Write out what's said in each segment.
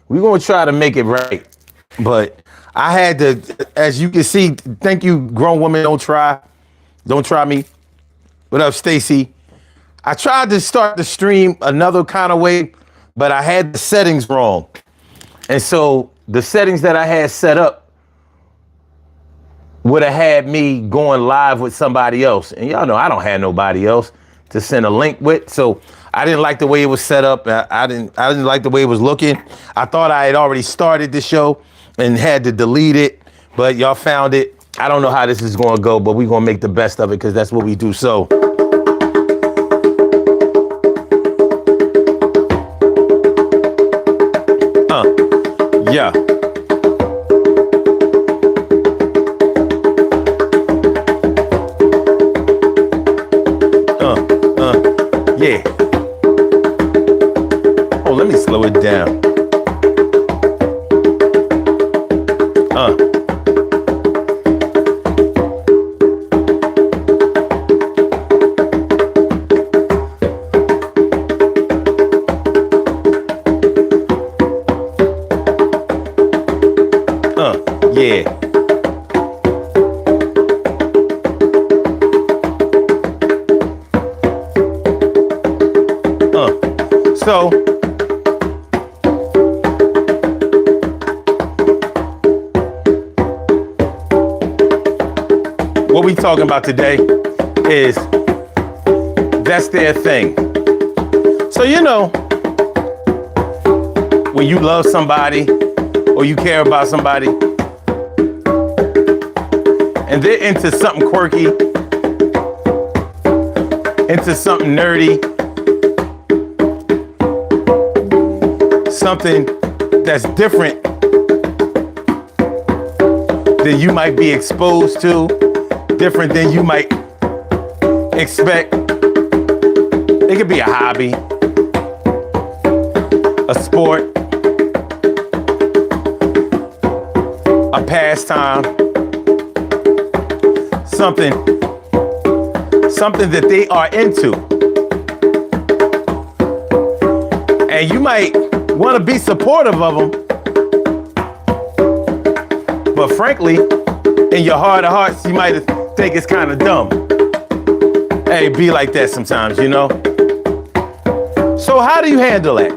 We're gonna try to make it right. But I had to, as you can see, thank you, grown woman, don't try me. What up, Stacy? I tried to start the stream another kind of way, but I had the settings wrong. And so the settings that I had set up would have had me going live with somebody else. And y'all know I don't have nobody else to send a link with. So I didn't like the way it was set up. I didn't like the way it was looking. I thought I had already started the show and had to delete it, but y'all found it. I don't know how this is gonna go, but we're gonna make the best of it because that's what we do. So yeah. Yeah. Oh, let me slow it down. Yeah. So what we talking about today is that's their thing. So you know, when you love somebody or you care about somebody and they're into something quirky, into something nerdy, something that's different than you might be exposed to, different than you might expect. It could be a hobby, a sport, a pastime, something that they are into. And you might want to be supportive of them, but frankly, in your heart of hearts, you might think it's kind of dumb. Hey, be like that sometimes, you know? So how do you handle that?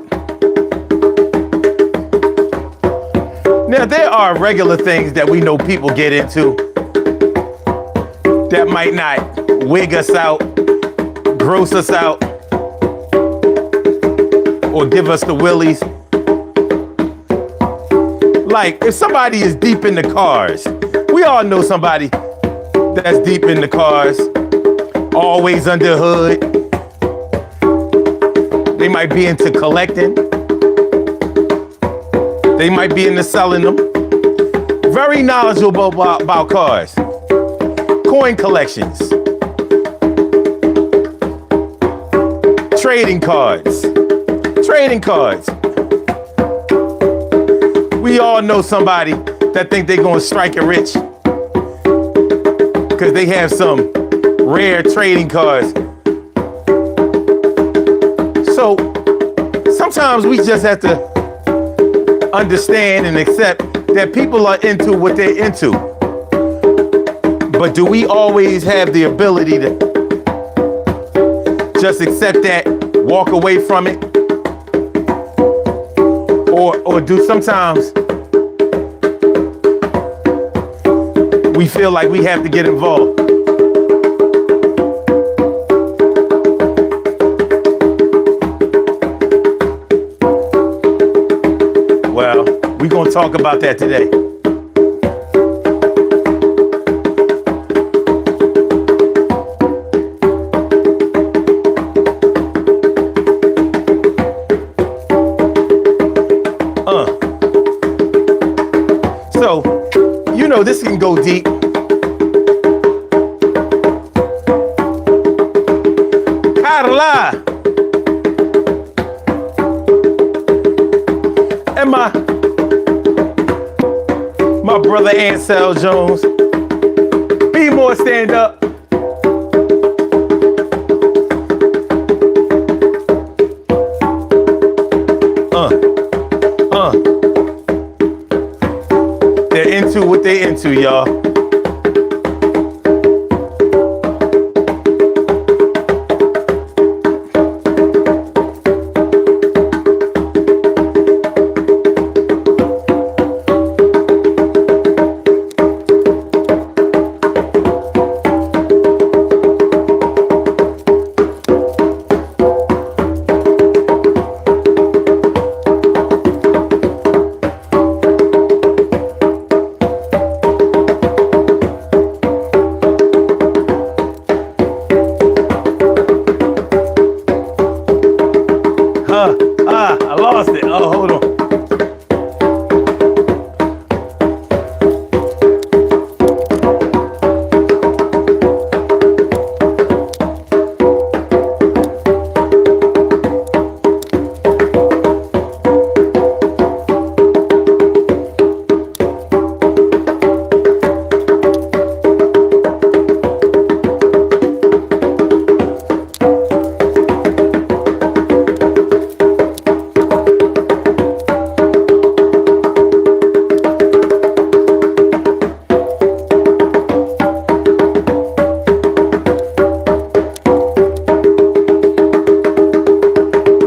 Now, there are regular things that we know people get into that might not wig us out, gross us out, or give us the willies. Like, if somebody is deep in the cars, we all know somebody that's deep in the cars, always under hood. They might be into collecting. They might be into selling them. Very knowledgeable about cars. Coin collections. Trading cards. We all know somebody that think they're gonna strike it rich because they have some rare trading cards. So sometimes we just have to understand and accept that people are into what they're into. But do we always have the ability to just accept that, walk away from it? Or do sometimes we feel like we have to get involved? Well, we're gonna talk about that today. So, you know, this can go deep. Carla and my brother Ansel Jones. Be more, stand up. into what they into, y'all. I lost it. Oh, hold on.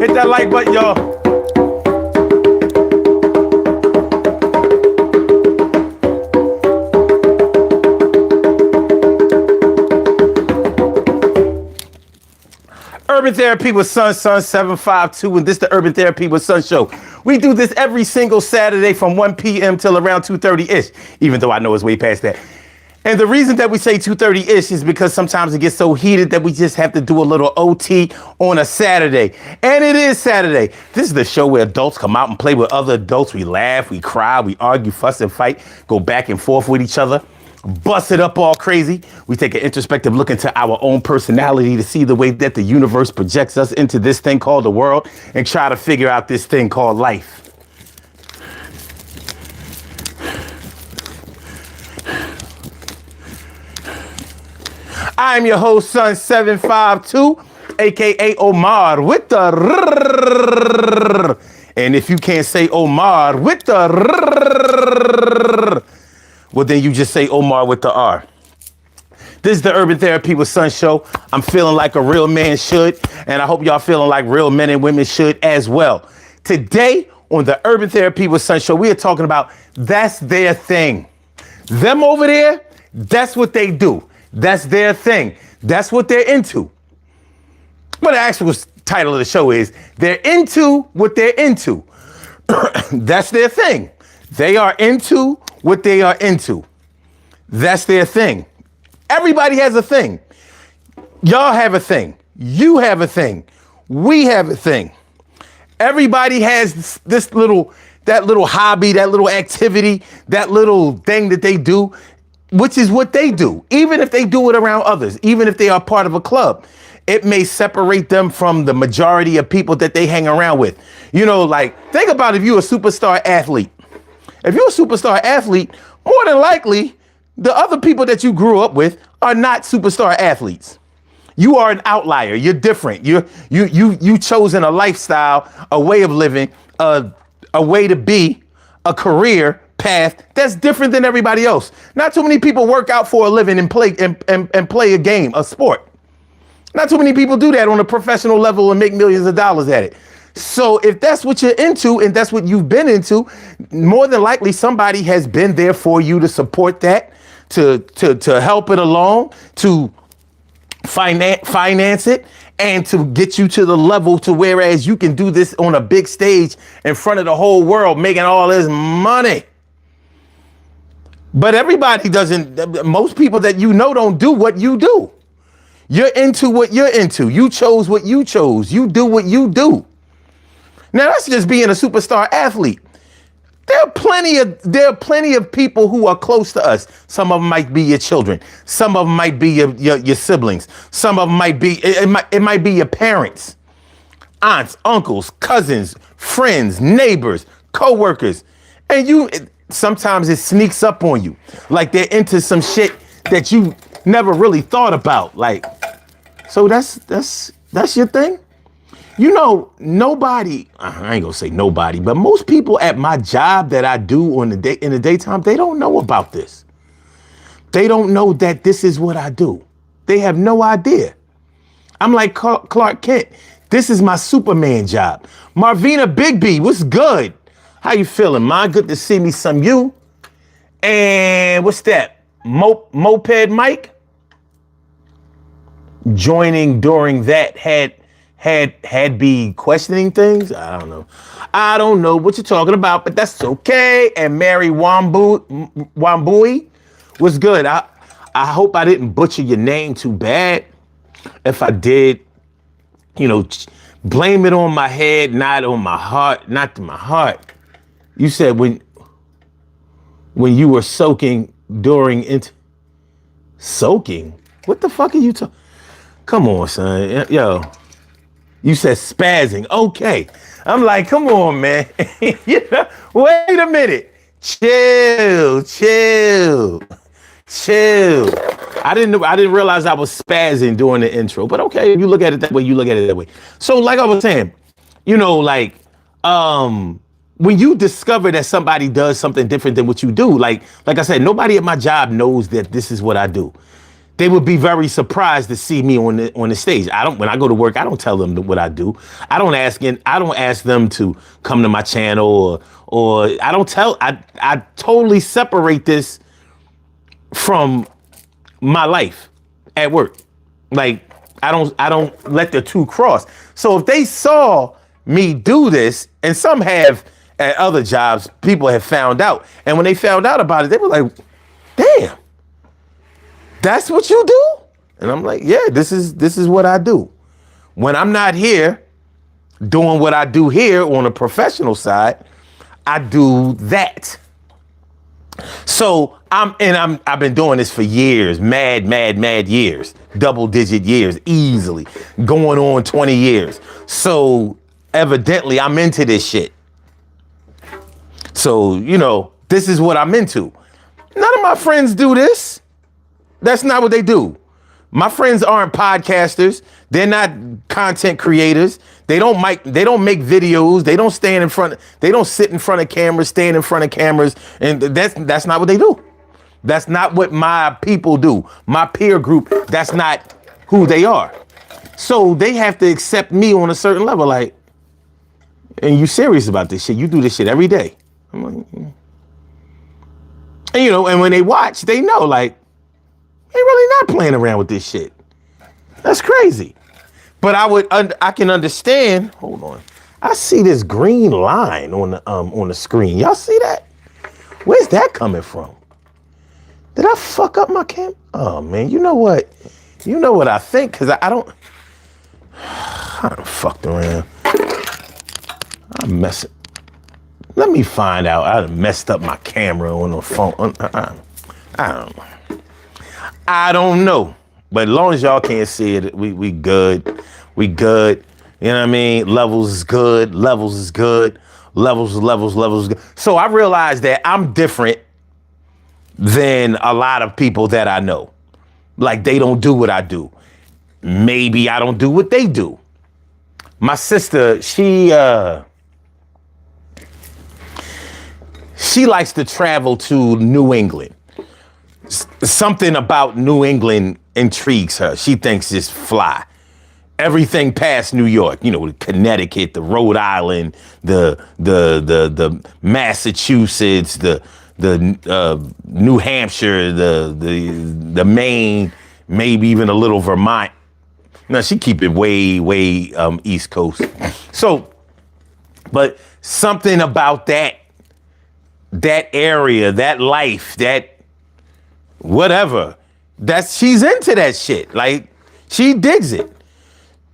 Hit that like button, y'all. Urban Therapy with Sun 752, and this is the Urban Therapy with Sun show. We do this every single Saturday from 1 p.m. till around 2:30-ish, even though I know it's way past that. And the reason that we say 2:30-ish is because sometimes it gets so heated that we just have to do a little OT on a Saturday. And it is Saturday. This is the show where adults come out and play with other adults. We laugh, we cry, we argue, fuss and fight, go back and forth with each other, bust it up all crazy. We take an introspective look into our own personality to see the way that the universe projects us into this thing called the world and try to figure out this thing called life. I'm your host, Sun 752, aka Omar with the rrrr. And if you can't say Omar with the rrrr, well, then you just say Omar with the R. This is the Urban Therapy with Sun show. I'm feeling like a real man should, and I hope y'all feeling like real men and women should as well. Today on the Urban Therapy with Sun show, we are talking about that's their thing. Them over there, that's what they do. That's their thing. That's what they're into. But the actual title of the show is they're into what they're into. That's their thing. They are into what they are into. That's their thing. Everybody has a thing. Y'all have a thing. You have a thing. We have a thing. Everybody has that little hobby, that little activity, that little thing that they do, which is what they do. Even if they do it around others, even if they are part of a club, it may separate them from the majority of people that they hang around with. You know, like, think about if you're a superstar athlete. If you're a superstar athlete, more than likely, the other people that you grew up with are not superstar athletes. You are an outlier. You're different. You chosen a lifestyle, a way of living, a way to be, a career path that's different than everybody else. Not too many people work out for a living and play a game, a sport. Not too many people do that on a professional level and make millions of dollars at it. So if that's what you're into and that's what you've been into, more than likely somebody has been there for you to support that, to help it along, to finance it, and to get you to the level to whereas you can do this on a big stage in front of the whole world, making all this money. But everybody doesn't, most people that you know don't do what you do. You're into what you're into. You chose what you chose. You do what you do. Now that's just being a superstar athlete. There are plenty of people who are close to us. Some of them might be your children. Some of them might be your siblings. Some of them might be, it might be your parents, aunts, uncles, cousins, friends, neighbors, co-workers. And sometimes it sneaks up on you. Like they're into some shit that you never really thought about. Like, so that's your thing? Nobody, I ain't gonna say nobody, but most people at my job that I do in the daytime, they don't know about this. They don't know that this is what I do. They have no idea. I'm like Clark Kent. This is my Superman job. Marvina Bigby, what's good? How you feeling, man? Good to see me some you. And what's that? Moped Mike? Joining during that had be questioning things. I don't know what you're talking about, but that's okay. And Mary Wambui was good. I hope I didn't butcher your name too bad. If I did, blame it on my head, not on my heart, not to my heart. You said when you were soaking during soaking? What the fuck are you talking? Come on, son. Yo. You said spazzing. Okay. I'm like, come on, man. Wait a minute. Chill. I didn't realize I was spazzing during the intro, but okay, if you look at it that way, you look at it that way. So like I was saying, when you discover that somebody does something different than what you do, like I said, nobody at my job knows that this is what I do. They would be very surprised to see me on the stage. When I go to work, I don't tell them what I do. I don't ask them to come to my channel or I don't tell. I totally separate this from my life at work. Like I don't let the two cross. So if they saw me do this, and some have at other jobs, people have found out. And when they found out about it, they were like, damn. That's what you do? And I'm like, yeah, this is what I do. When I'm not here doing what I do here on a professional side, I do that. So I've been doing this for years, mad years, double-digit years, easily, going on 20 years. So evidently I'm into this shit. So, this is what I'm into. None of my friends do this. That's not what they do. My friends aren't podcasters. They're not content creators. They don't make videos. They don't they don't sit in front of cameras, stand in front of cameras. And that's not what they do. That's not what my people do. My peer group, that's not who they are. So they have to accept me on a certain level. Like, and you serious about this shit? You do this shit every day. I'm like, and and when they watch, they know, like, they really not playing around with this shit. That's crazy. But I can understand. Hold on. I see this green line on the screen. Y'all see that? Where's that coming from? Did I fuck up my cam? Oh man, you know what? You know what I think? Cause I don't fucked around. I'm messing. Let me find out. I messed up my camera on the phone. I don't know. I don't know, but as long as y'all can't see it, we good. We good. You know what I mean? Levels is good. Levels is good. Levels is good. So I realized that I'm different than a lot of people that I know. Like they don't do what I do. Maybe I don't do what they do. My sister, she likes to travel to New England. Something about New England intrigues her. She thinks it's fly. Everything past New York, the Connecticut, the Rhode Island, the Massachusetts, the New Hampshire, the Maine, maybe even a little Vermont. No, she keep it way East Coast. So, but something about that area, that life, that whatever, she's into that shit. Like, she digs it.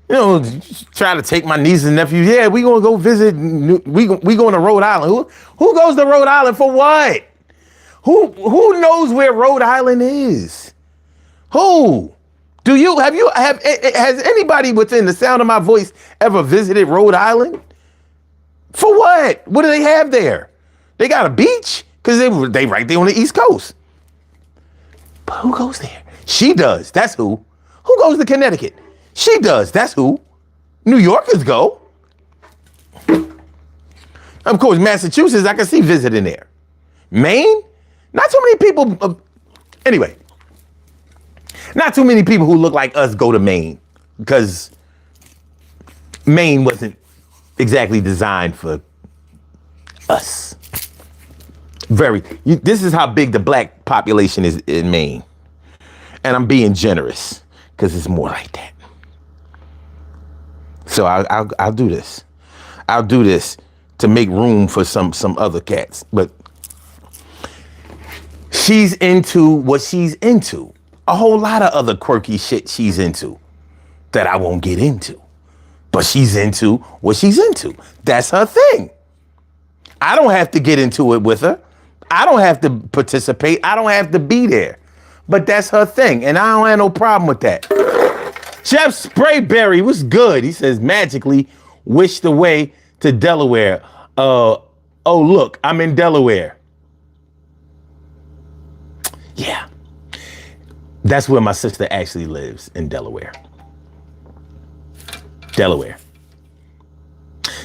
Try to take my nieces and nephews. Yeah, we gonna go visit. We going to Rhode Island. Who goes to Rhode Island for what? Who knows where Rhode Island is? Who? Has anybody within the sound of my voice ever visited Rhode Island? For what? What do they have there? They got a beach? Because they right there on the East Coast. But who goes there? She does. That's who. Who goes to Connecticut? She does. That's who. New Yorkers go. Of course, Massachusetts, I can see visiting there. Maine, not too many people. Anyway, not too many people who look like us go to Maine because Maine wasn't exactly designed for us. This is how big the black population is in Maine. And I'm being generous because it's more like that. So I'll do this. I'll do this to make room for some other cats. But she's into what she's into. A whole lot of other quirky shit she's into that I won't get into. But she's into what she's into. That's her thing. I don't have to get into it with her. I don't have to participate. I don't have to be there. But that's her thing. And I don't have no problem with that. Jeff Sprayberry was good. He says, magically wished away to Delaware. Oh, look, I'm in Delaware. Yeah. That's where my sister actually lives, in Delaware. Delaware.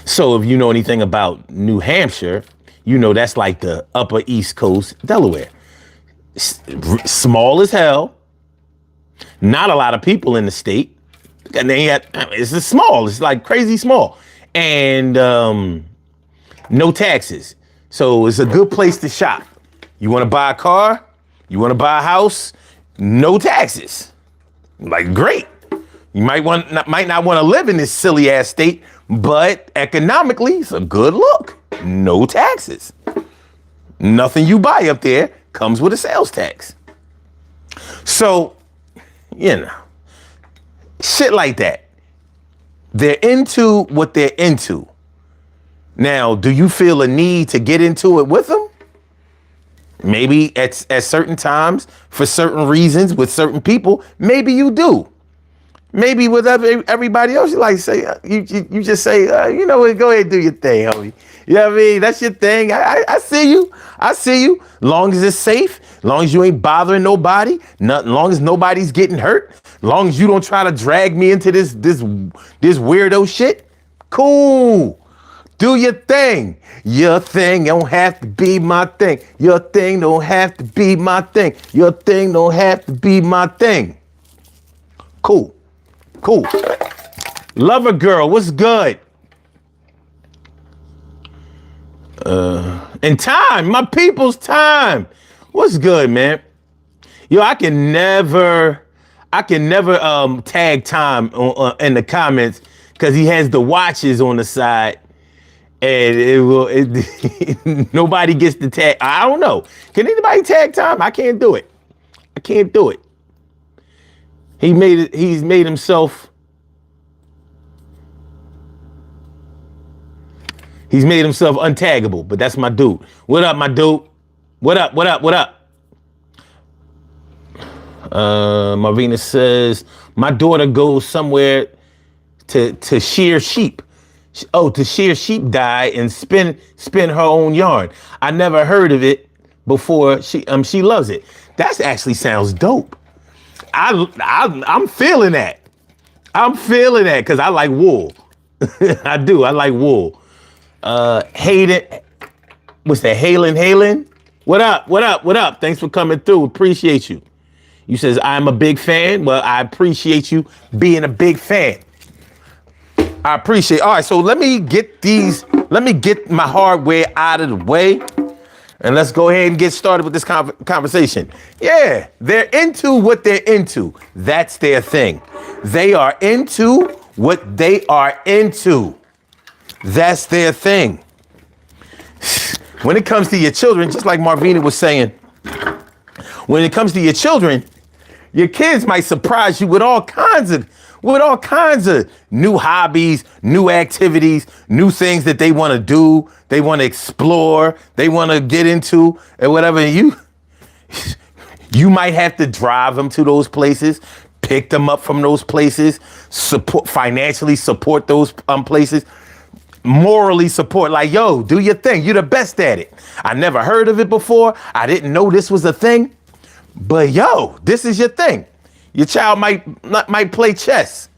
So if you know anything about New Hampshire, you know that's like the upper East Coast, Delaware. Small as hell. Not a lot of people in the state. And it's just small. It's like crazy small. And no taxes. So it's a good place to shop. You want to buy a car? You want to buy a house? No taxes. Like, great. You might not want to live in this silly ass state, but economically, it's a good look. No taxes. Nothing you buy up there comes with a sales tax. So, you know, shit like that. They're into what they're into. Now, do you feel a need to get into it with them? Maybe at certain times, for certain reasons, with certain people, maybe you do. Maybe with everybody else, you like say, you just say, you know what, go ahead and do your thing, homie. You know what I mean? That's your thing. I see you. I see you. Long as it's safe, long as you ain't bothering nobody, long as nobody's getting hurt, long as you don't try to drag me into this weirdo shit. Cool. Do your thing. Your thing don't have to be my thing. Your thing don't have to be my thing. Your thing don't have to be my thing. Cool. Cool. Lover girl, what's good? And time, my people's time. What's good, man? Yo, I can never tag time in the comments because he has the watches on the side. And nobody gets the tag. I don't know. Can anybody tag time? I can't do it. I can't do it. He's made himself untaggable, but that's my dude. What up, my dude? What up? Marvina says, my daughter goes somewhere to shear sheep. To shear sheep dye and spin her own yarn. I never heard of it before. She loves it. That actually sounds dope. I'm feeling that. I'm feeling that because I like wool. I do. I like wool. Hayden, what's that? Halen? What up? Thanks for coming through. Appreciate you. You says I'm a big fan. Well, I appreciate you being a big fan. I appreciate. All right, so let me get my hardware out of the way, and let's go ahead and get started with this conversation. Yeah, they're into what they're into. That's their thing. They are into what they are into. That's their thing. When it comes to your children, just like Marvina was saying, when it comes to your children, your kids might surprise you with all kinds of new hobbies, new activities, new things that they want to do, they want to explore, they want to get into, and whatever. You might have to drive them to those places, pick them up from those places, financially support those places, morally support, like, yo, do your thing. You're the best at it. I never heard of it before. I didn't know this was a thing, but yo, this is your thing. Your child might play chess.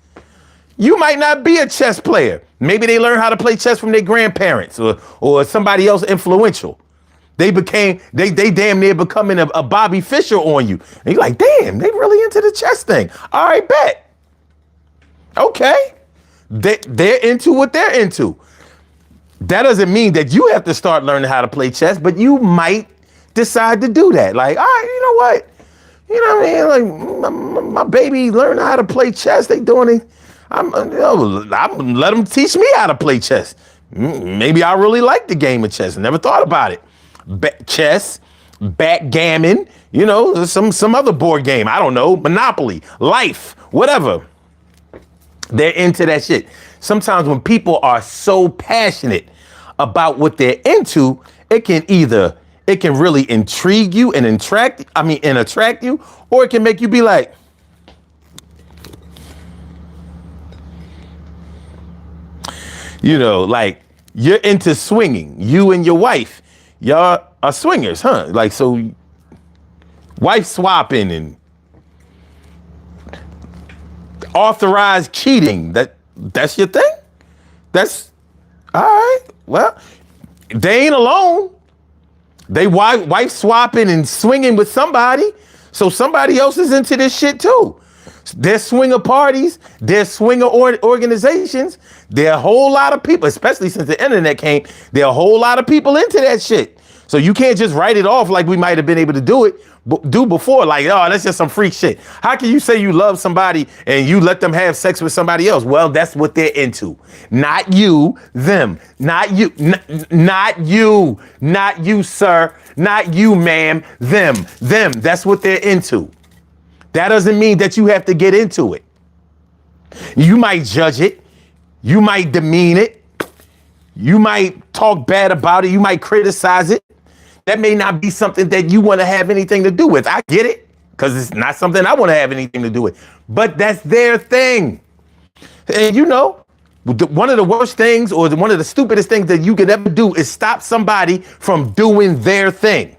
You might not be a chess player. Maybe they learned how to play chess from their grandparents or somebody else influential. They damn near becoming a Bobby Fischer on you. And you're like, damn, they really into the chess thing. All right, bet. Okay. They're into what they're into. That doesn't mean that you have to start learning how to play chess, but you might decide to do that. Like, all right, you know what? You know what I mean? Like, my baby learned how to play chess. They doing it. I'm let them teach me how to play chess. Maybe I really like the game of chess. Never thought about it. Chess, backgammon, you know, some other board game. I don't know, Monopoly, Life, whatever. They're into that shit. Sometimes when people are so passionate about what they're into, it can really intrigue you and attract you, or it can make you be like, you know, like you're into swinging. You and your wife, y'all are swingers, huh? Like, so wife swapping and authorized cheating. That's your thing? That's all right. Well, they ain't alone. They wife swapping and swinging with somebody. So somebody else is into this shit too. There's swinger parties, there's swinger organizations. There are a whole lot of people, especially since the internet came, there are a whole lot of people into that shit. So you can't just write it off like we might have been able to do before. Like, oh, that's just some freak shit. How can you say you love somebody and you let them have sex with somebody else? Well, that's what they're into. Not you, them. Not you, not you, not you, sir. Not you, ma'am. Them. That's what they're into. That doesn't mean that you have to get into it. You might judge it. You might demean it. You might talk bad about it. You might criticize it. That may not be something that you want to have anything to do with. I get it, because it's not something I want to have anything to do with. But that's their thing. And you know, one of the worst things or one of the stupidest things that you could ever do is stop somebody from doing their thing.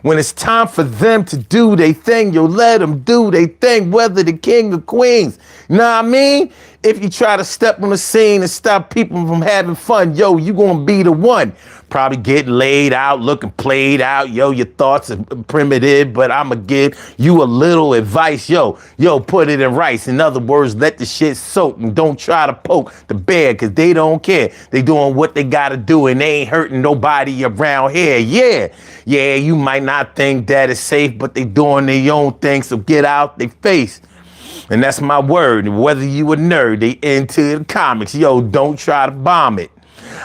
When it's time for them to do their thing, you'll let them do their thing, whether the king or queens. Know what I mean? If you try to step on the scene and stop people from having fun, yo, you gonna be the one. Probably getting laid out, looking played out. Yo, your thoughts are primitive, but I'ma give you a little advice. Yo, put it in rice. In other words, let the shit soak and don't try to poke the bear, because they don't care. They doing what they gotta do and they ain't hurting nobody around here. Yeah, you might not think that is safe, but they doing their own thing, so get out their face. And that's my word. Whether you a nerd, they into the comics. Yo, don't try to bomb it.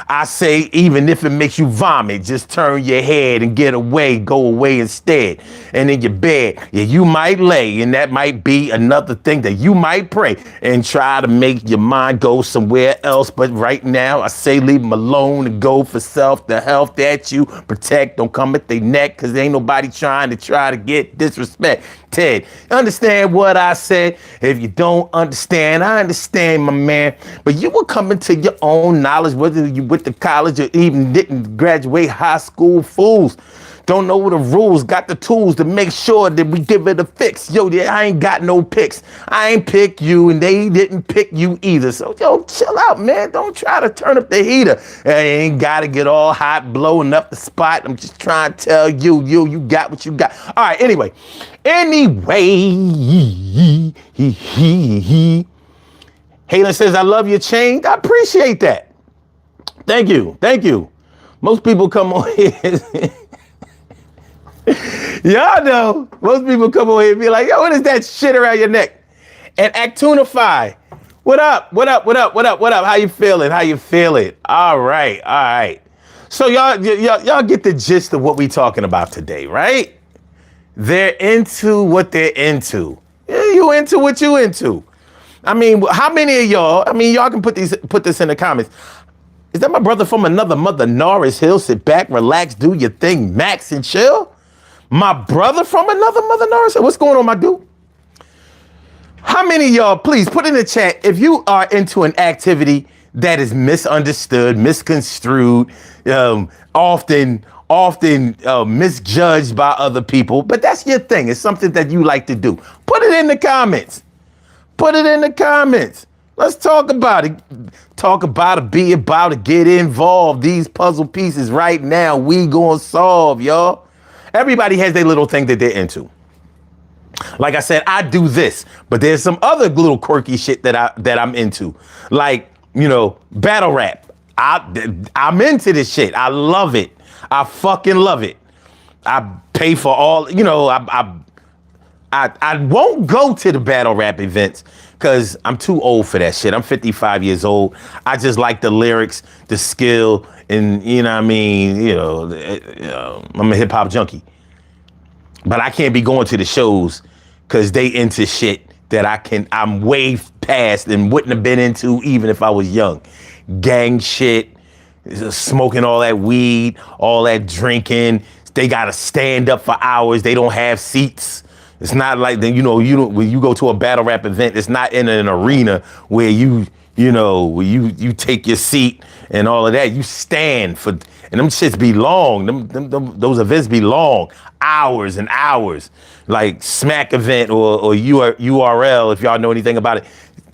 I say, even if it makes you vomit, just turn your head and get away, go away instead. And in your bed, yeah, you might lay, and that might be another thing that you might pray and try to make your mind go somewhere else. But right now, I say leave them alone and go for self, the health that you protect. Don't come at their neck, because ain't nobody trying to get disrespect. Ted, understand what I said? If you don't understand, I understand, my man. But you will come into your own knowledge, whether you went to college or even didn't graduate high school. Fools don't know the rules, got the tools to make sure that we give it a fix. Yo, I ain't got no picks. I ain't pick you, and they didn't pick you either. So, yo, chill out, man. Don't try to turn up the heater. I ain't got to get all hot, blowing up the spot. I'm just trying to tell you, you got what you got. All right, anyway. Halen says, I love your chain. I appreciate that. Thank you. Most people come on here. Y'all know, most people come on here and be like, yo, what is that shit around your neck? And Actunify, what up? How you feeling? All right. So y'all get the gist of what we talking about today, right? They're into what they're into. Yeah, you into what you into. I mean, how many of y'all, y'all can put this in the comments. Is that my brother from another mother, Norris Hill? Sit back, relax, do your thing, max and chill? My brother from another mother, Norris Hill? What's going on, my dude? How many of y'all, please put in the chat, if you are into an activity that is misunderstood, misconstrued, often misjudged by other people, but that's your thing. It's something that you like to do. Put it in the comments. Let's talk about it. Talk about it, be about it, get involved. These puzzle pieces right now, we gonna solve, y'all. Everybody has their little thing that they're into. Like I said, I do this, but there's some other little quirky shit that I'm into. Like, battle rap. I'm into this shit. I love it. I fucking love it. I pay for all, I won't go to the battle rap events because I'm too old for that shit. I'm 55 years old. I just like the lyrics, the skill, and I'm a hip hop junkie. But I can't be going to the shows because they into shit that I'm way past and wouldn't have been into even if I was young. Gang shit, smoking all that weed, all that drinking. They gotta stand up for hours. They don't have seats. It's not like when you go to a battle rap event, it's not in an arena where you take your seat and all of that. You stand for, and them shits be long. Those events be long, hours and hours. Like Smack event or URL, if y'all know anything about it.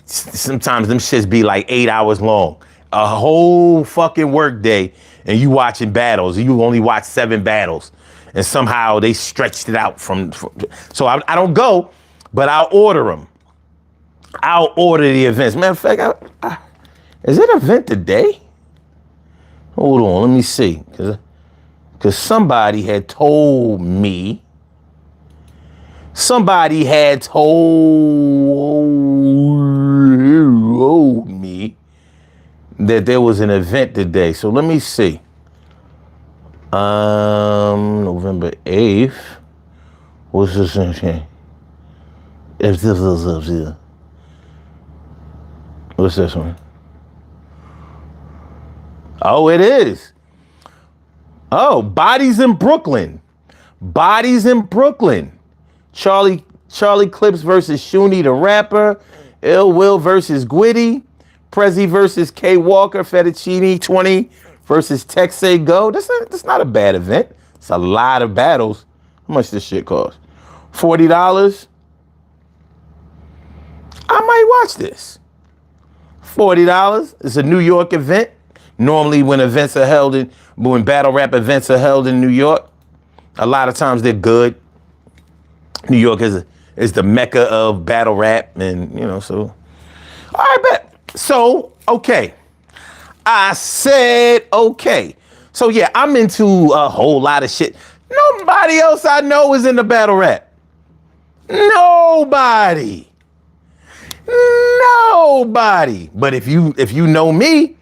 Sometimes them shits be like 8 hours long. A whole fucking work day, and you watching battles. You only watch 7 battles. And somehow they stretched it out so I don't go, but I'll order them. I'll order the events. Matter of fact, is it an event today? Hold on, let me see. Because somebody had told me. Somebody had told me that there was an event today. So let me see. November 8th. What's this thing? What's this one? Oh, it is. Oh, Bodies in Brooklyn. Bodies in Brooklyn. Charlie Clips versus Shuni the Rapper. Ill Will versus Gwitty. Prezi versus K Walker. Fettuccine 20 versus Texay Go. That's not a bad event. It's a lot of battles. How much this shit cost? $40? I might watch this. $40. It's a New York event. Normally when battle rap events are held in New York, a lot of times they're good. New York is the mecca of battle rap, and so. All right, bet. So, okay. I said okay. So yeah, I'm into a whole lot of shit. Nobody else I know is into battle rap. Nobody. But if you know me,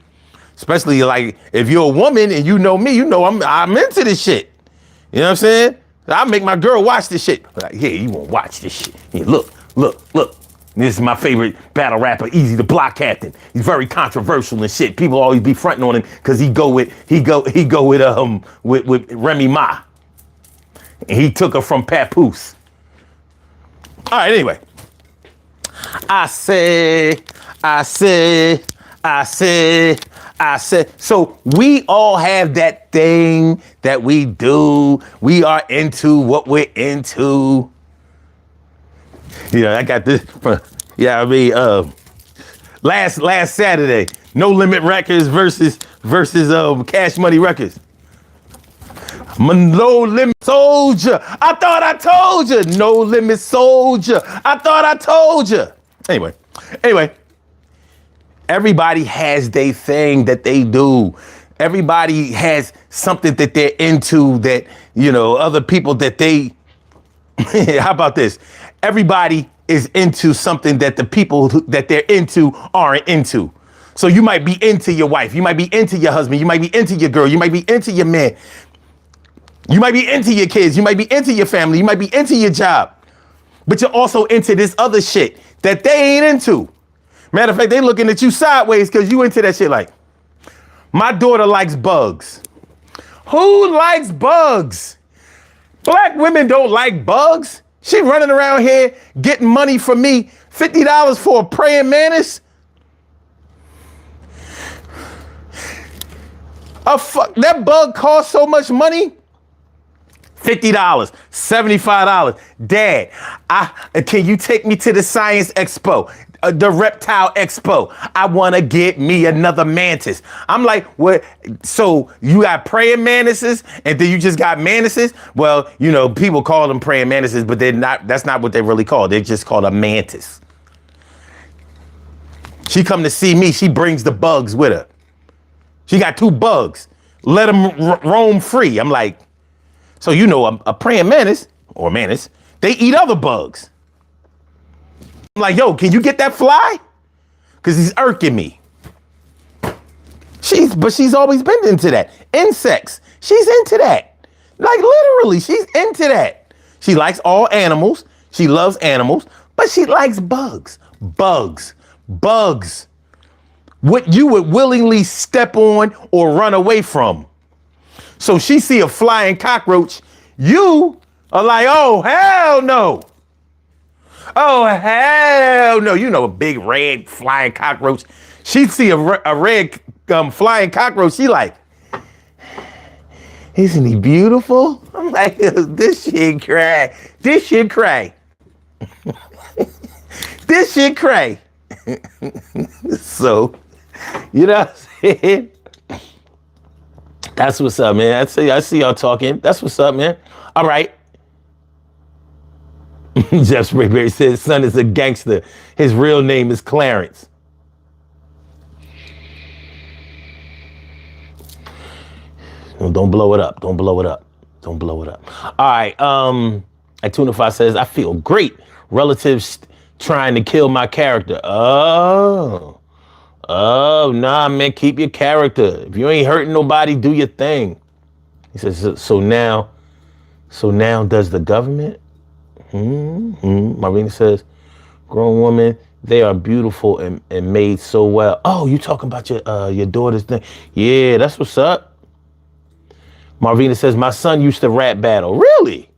especially like if you're a woman and you know me, I'm into this shit. You know what I'm saying? I make my girl watch this shit. Like, yeah, you won't watch this shit. Yeah, look. This is my favorite battle rapper, Easy the Block Captain. He's very controversial and shit. People always be fronting on him because he go with Remy Ma. And he took her from Papoose. All right, anyway. I said. So we all have that thing that we do. We are into what we're into. I got this from, last Saturday, No Limit Records versus Cash Money Records. No Limit Soldier. I thought I told you. No Limit Soldier. I thought I told you. Anyway, everybody has their thing that they do. Everybody has something that they're into that, other people that they, how about this? Everybody is into something that the people that they're into aren't into. So you might be into your wife. You might be into your husband. You might be into your girl. You might be into your man. You might be into your kids. You might be into your family. You might be into your job. But you're also into this other shit that they ain't into. Matter of fact, they looking at you sideways because you into that shit. Like, my daughter likes bugs. Who likes bugs? Black women don't like bugs. She running around here getting money from me, $50 for a praying mantis. That bug costs so much money. $50, $75. Dad, can you take me to the Science Expo? the Reptile Expo. I want to get me another mantis. I'm like, what? So you got praying mantises and then you just got mantises? Well, you know, people call them praying mantises, but they're not, that's not what they really call. They're just called a mantis. She come to see me. She brings the bugs with her. She got 2 bugs. Let them roam free. I'm like, so you know, a praying mantis or mantis, they eat other bugs. I'm like, yo, can you get that fly? Because he's irking me. She's always been into that. Insects. She's into that. Like literally, she's into that. She likes all animals. She loves animals, but she likes bugs. Bugs. What you would willingly step on or run away from. So she see a flying cockroach. You are like, oh, hell no. Oh, hell no. You know, a big red flying cockroach. She see a red flying cockroach. She like, isn't he beautiful? I'm like, this shit cray. This shit cray. This shit cray. So, you know what I'm saying? That's what's up, man. I see y'all talking. That's what's up, man. All right. Jeff Sprayberry says his son is a gangster. His real name is Clarence. Don't blow it up. Don't blow it up. Don't blow it up. All right. Itunify says, I feel great. Relatives trying to kill my character. Oh, nah, man. Keep your character. If you ain't hurting nobody, do your thing. He says, so now does the government? Marina says, grown woman, they are beautiful and made so well. Oh, you talking about your daughter's thing? Yeah, that's what's up. Marvina says, my son used to rap battle. Really?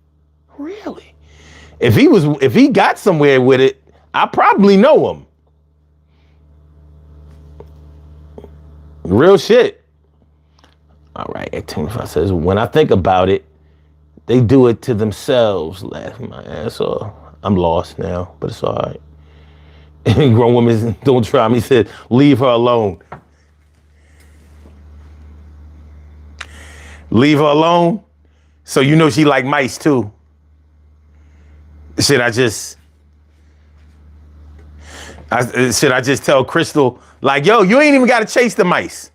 If he got somewhere with it, I probably know him. Real shit. All right, Actinify says, when I think about it, they do it to themselves. Laughing my ass off. I'm lost now, but it's all right. Grown women don't try me. He said, leave her alone. Leave her alone? So you know she like mice too. Should I just tell Crystal, like, yo, you ain't even got to chase the mice.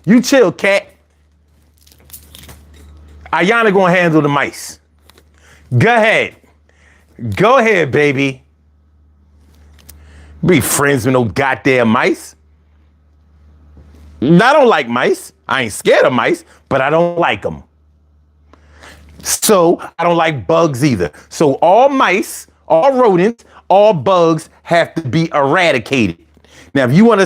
You chill, cat. Ayana gonna handle the mice. Go ahead, baby. Be friends with no goddamn mice. I don't like mice. I ain't scared of mice, but I don't like them. So I don't like bugs either. So all mice, all rodents, all bugs have to be eradicated. Now, if you want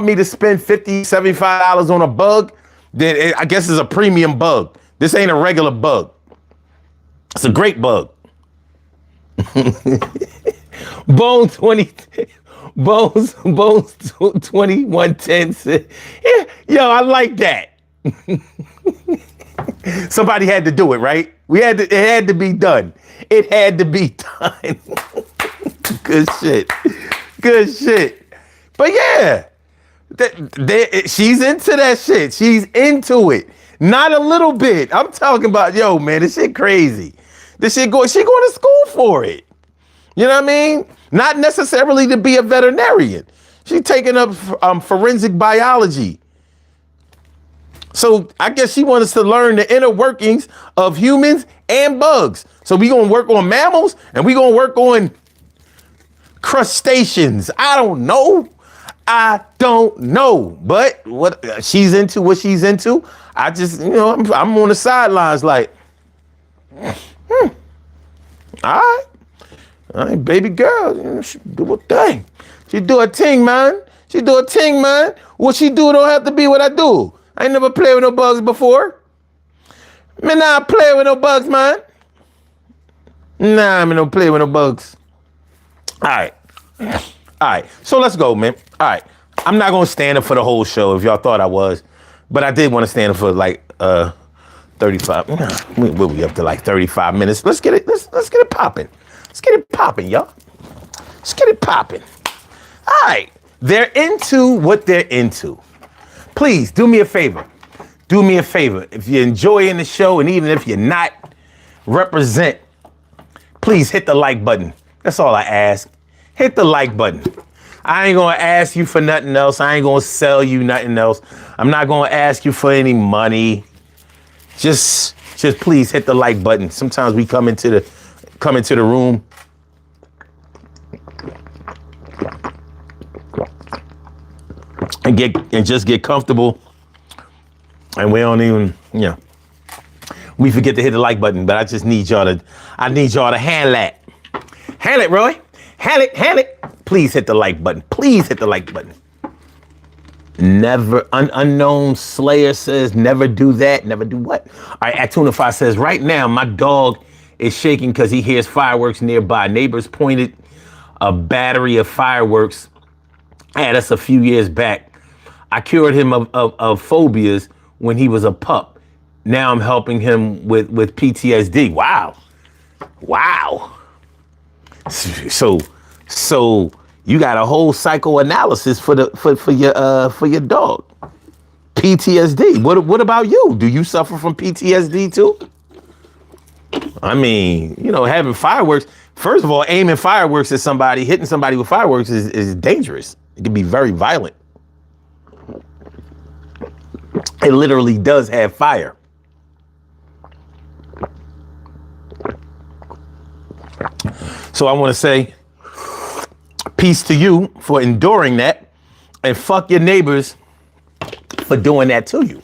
me to spend $50, $75 on a bug, then I guess it's a premium bug. This ain't a regular bug. It's a great bug. Bones 2110 said, yeah, yo, I like that. Somebody had to do it, right? It had to be done. It had to be done. Good shit. But yeah, she's into that shit. She's into it. Not a little bit. I'm talking about, yo, man, this shit crazy. She going to school for it. You know what I mean? Not necessarily to be a veterinarian. She's taking up forensic biology. So I guess she wants us to learn the inner workings of humans and bugs. So we gonna work on mammals and we gonna work on crustaceans. I don't know. But what she's into, I just, I'm on the sidelines like, all right, baby girl, she do her thing. She do her thing, man. What she do don't have to be what I do. I ain't never played with no bugs before. Man, I play with no bugs, man. Nah, I don't play with no bugs. All right. So let's go, man. All right. I'm not gonna stand up for the whole show if y'all thought I was, but I did want to stand up for like 35. We'll be up to like 35 minutes. Let's get it popping. Let's get it popping, y'all. Let's get it popping. All right. They're into what they're into. Please do me a favor. Do me a favor. If you're enjoying the show, and even if you're not, represent. Please hit the like button. That's all I ask. Hit the like button. I ain't gonna ask you for nothing else. I ain't gonna sell you nothing else. I'm not gonna ask you for any money. Just please hit the like button. Sometimes we come into the room and just get comfortable, and we don't even, we forget to hit the like button. But I just need y'all to handle that. Handle it, Roy. Handle it. Please hit the like button. Please hit the like button. Never, unknown Slayer says, never do that. Never do what? All right, Atunify says, right now, my dog is shaking because he hears fireworks nearby. Neighbors pointed a battery of fireworks at us a few years back. I cured him of phobias when he was a pup. Now I'm helping him with PTSD. Wow. So you got a whole psychoanalysis for your dog. PTSD. What about you? Do you suffer from PTSD too? I mean, having fireworks. First of all, aiming fireworks at somebody, hitting somebody with fireworks is dangerous. It can be very violent. It literally does have fire. So I want to say peace to you for enduring that, and fuck your neighbors for doing that to you,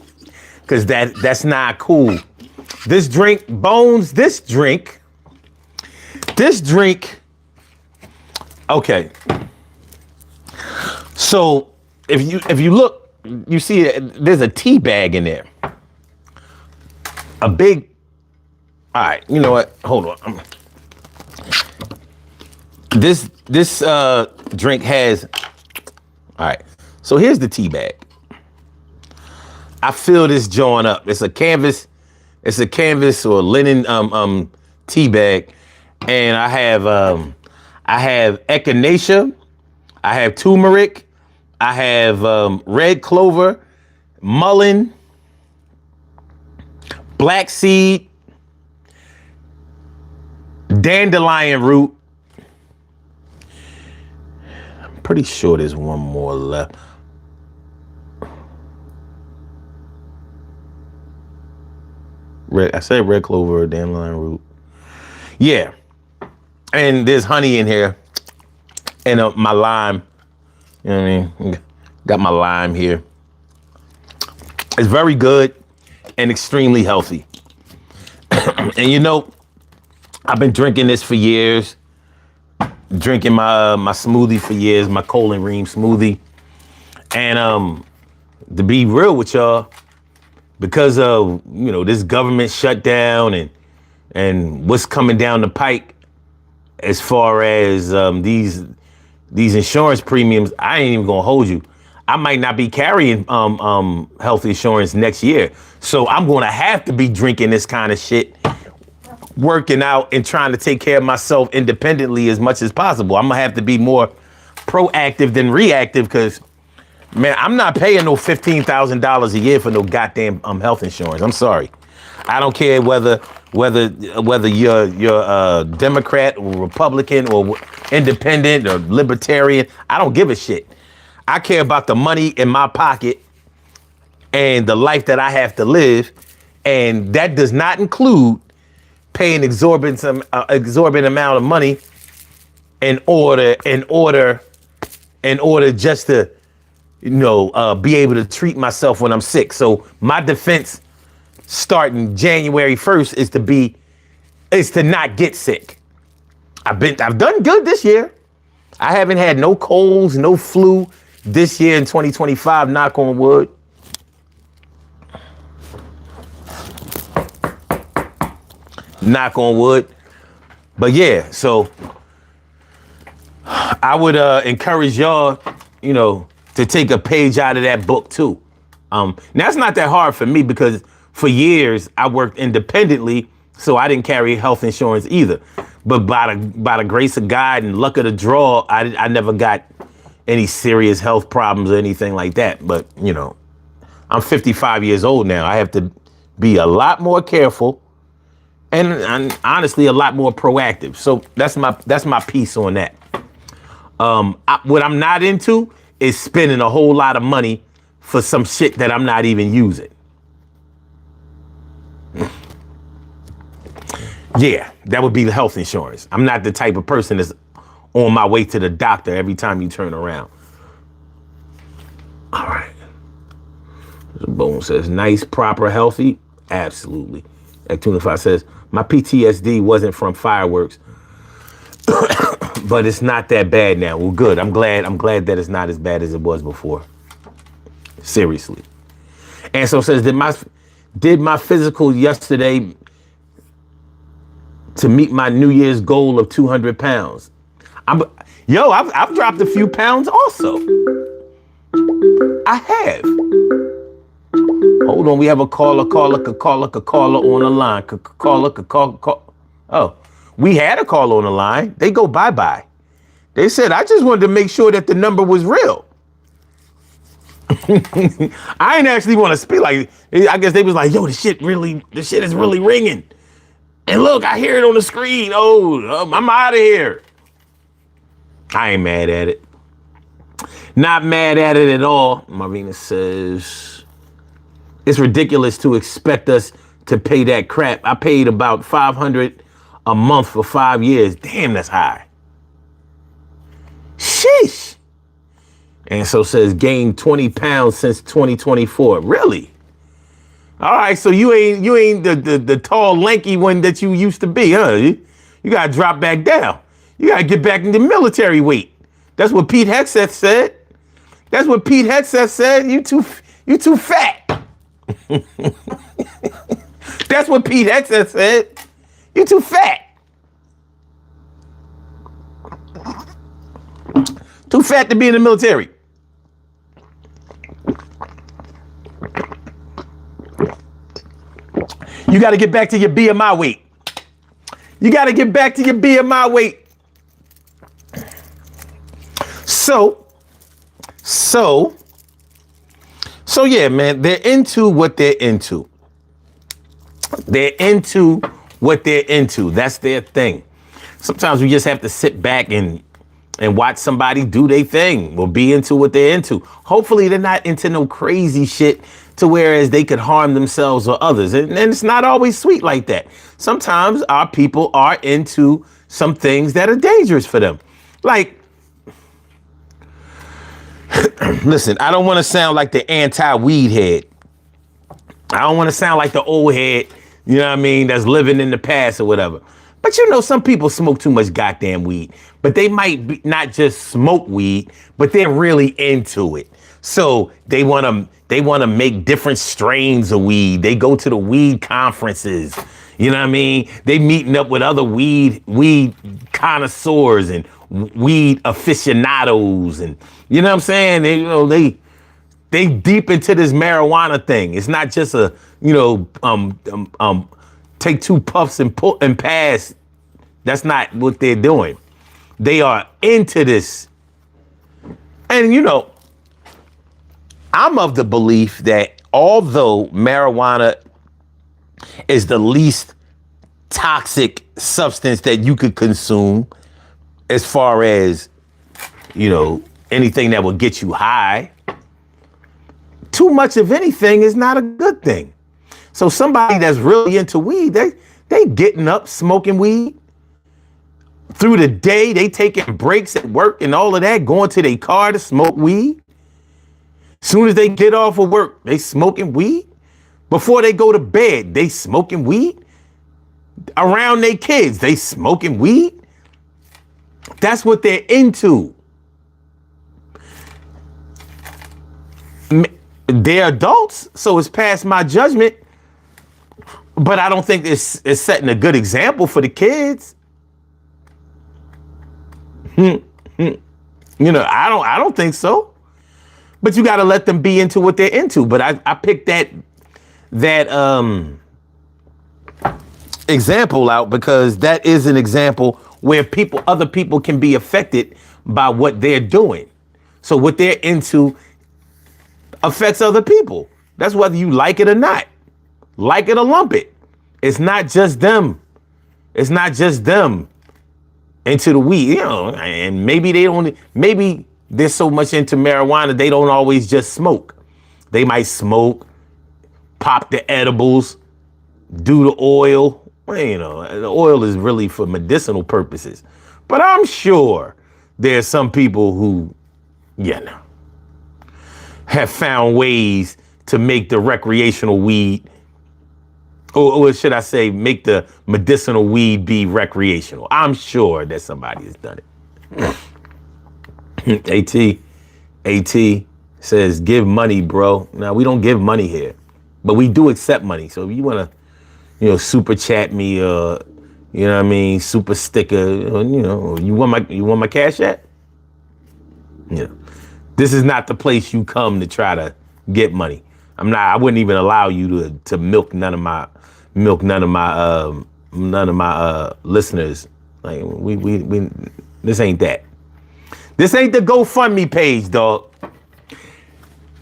because that's not cool. This drink, Bones, this drink. Okay. So if you look, you see there's a tea bag in there. A big. All right, you know what? Hold on. This drink has. All right. So here's the tea bag. I fill this joint up. It's a canvas or linen tea bag, and I have echinacea, I have turmeric, I have red clover, mullein, black seed, dandelion root. I'm pretty sure there's one more left. I said red clover, dandelion root. Yeah. And there's honey in here. And my lime. You know what I mean? Got my lime here. It's very good and extremely healthy. And I've been drinking this for years. Drinking my smoothie for years, my Colon Ream smoothie. And to be real with y'all, because of this government shutdown and what's coming down the pike as far as these insurance premiums, I ain't even gonna hold you. I might not be carrying health insurance next year, so I'm gonna have to be drinking this kind of shit, working out and trying to take care of myself independently as much as possible. I'm gonna have to be more proactive than reactive, because man, I'm not paying no $15,000 a year for no goddamn health insurance. I'm sorry. I don't care whether you're a Democrat or Republican or independent or libertarian. I don't give a shit. I care about the money in my pocket and the life that I have to live, and that does not include paying exorbitant amount of money in order just to be able to treat myself when I'm sick. So my defense starting January 1st is to not get sick. I've done good this year. I haven't had no colds, no flu this year in 2025, knock on wood. Knock on wood. But yeah, so I would encourage y'all, to take a page out of that book too. Now it's not that hard for me, because for years I worked independently, so I didn't carry health insurance either. But by the grace of God and luck of the draw, I never got any serious health problems or anything like that. But, you know, I'm 55 years old now. I have to be a lot more careful and honestly a lot more proactive. So that's my piece on that. What I'm not into is spending a whole lot of money for some shit that I'm not even using. Yeah, that would be the health insurance. I'm not the type of person that's on my way to the doctor every time you turn around. All right. Bone says, nice, proper, healthy. Absolutely. Actunify says, my PTSD wasn't from fireworks, but it's not that bad now. Well, good. I'm glad that it's not as bad as it was before. Seriously. And so says, did my physical yesterday to meet my New Year's goal of 200 pounds. I've dropped a few pounds also. I have. Hold on, we have a caller on the line. Call. Oh, we had a caller on the line. They go bye-bye. They said, I just wanted to make sure that the number was real. I ain't actually want to speak like, I guess they was like, yo, the shit is really ringing. And look, I hear it on the screen. I'm out of here. I ain't mad at it. Not mad at it at all. Marina says, it's ridiculous to expect us to pay that crap. I paid about $500 a month for 5 years. Damn, that's high. Sheesh. And so says, gained 20 pounds since 2024. Really? All right, so you ain't the tall, lanky one that you used to be, huh? You gotta drop back down. You gotta get back into military weight. That's what Pete Hegseth said. That's what Pete Hegseth said. You too fat. That's what Pete Hegseth said. You too fat. Too fat to be in the military. You got to get back to your BMI weight. You got to get back to your BMI weight. So yeah, man, they're into what they're into. They're into what they're into. That's their thing. Sometimes we just have to sit back and watch somebody do their thing or be into what they're into. Hopefully they're not into no crazy shit to whereas they could harm themselves or others. And it's not always sweet like that. Sometimes our people are into some things that are dangerous for them. Like, listen, I don't want to sound like the anti-weed head. I don't want to sound like the old head, you know what I mean, that's living in the past or whatever. But you know, some people smoke too much goddamn weed, but they might not just smoke weed, but they're really into it. So they want to make different strains of weed. They go to the weed conferences. You know what I mean? They meeting up with other weed connoisseurs and weed aficionados, and you know what I'm saying? They deep into this marijuana thing. It's not just a, take two puffs and pull and pass. That's not what they're doing. They are into this. And I'm of the belief that although marijuana is the least toxic substance that you could consume, as far as, anything that will get you high, too much of anything is not a good thing. So somebody that's really into weed, they getting up, smoking weed through the day. They taking breaks at work and all of that, going to their car to smoke weed. Soon as they get off of work, they smoking weed. Before they go to bed, they smoking weed. Around their kids, they smoking weed. That's what they're into. They're adults, so it's past my judgment. But I don't think it's setting a good example for the kids. I don't think so. But you got to let them be into what they're into. But I picked that example out because that is an example where other people can be affected by what they're doing. So what they're into affects other people. That's whether you like it or not. Like it or lump it. It's not just them. It's not just them into the weed, and maybe they're so much into marijuana, they don't always just smoke. They might smoke, pop the edibles, do the oil. The oil is really for medicinal purposes. But I'm sure there's some people who, have found ways to make the recreational weed, or should I say, make the medicinal weed be recreational. I'm sure that somebody has done it. AT says, give money, bro. Now, we don't give money here, but we do accept money. So if you want to, super chat me, super sticker, you want my cash app? This is not the place you come to try to get money. I wouldn't even allow you to milk none of my listeners. Like we this ain't that. This ain't the GoFundMe page, dog.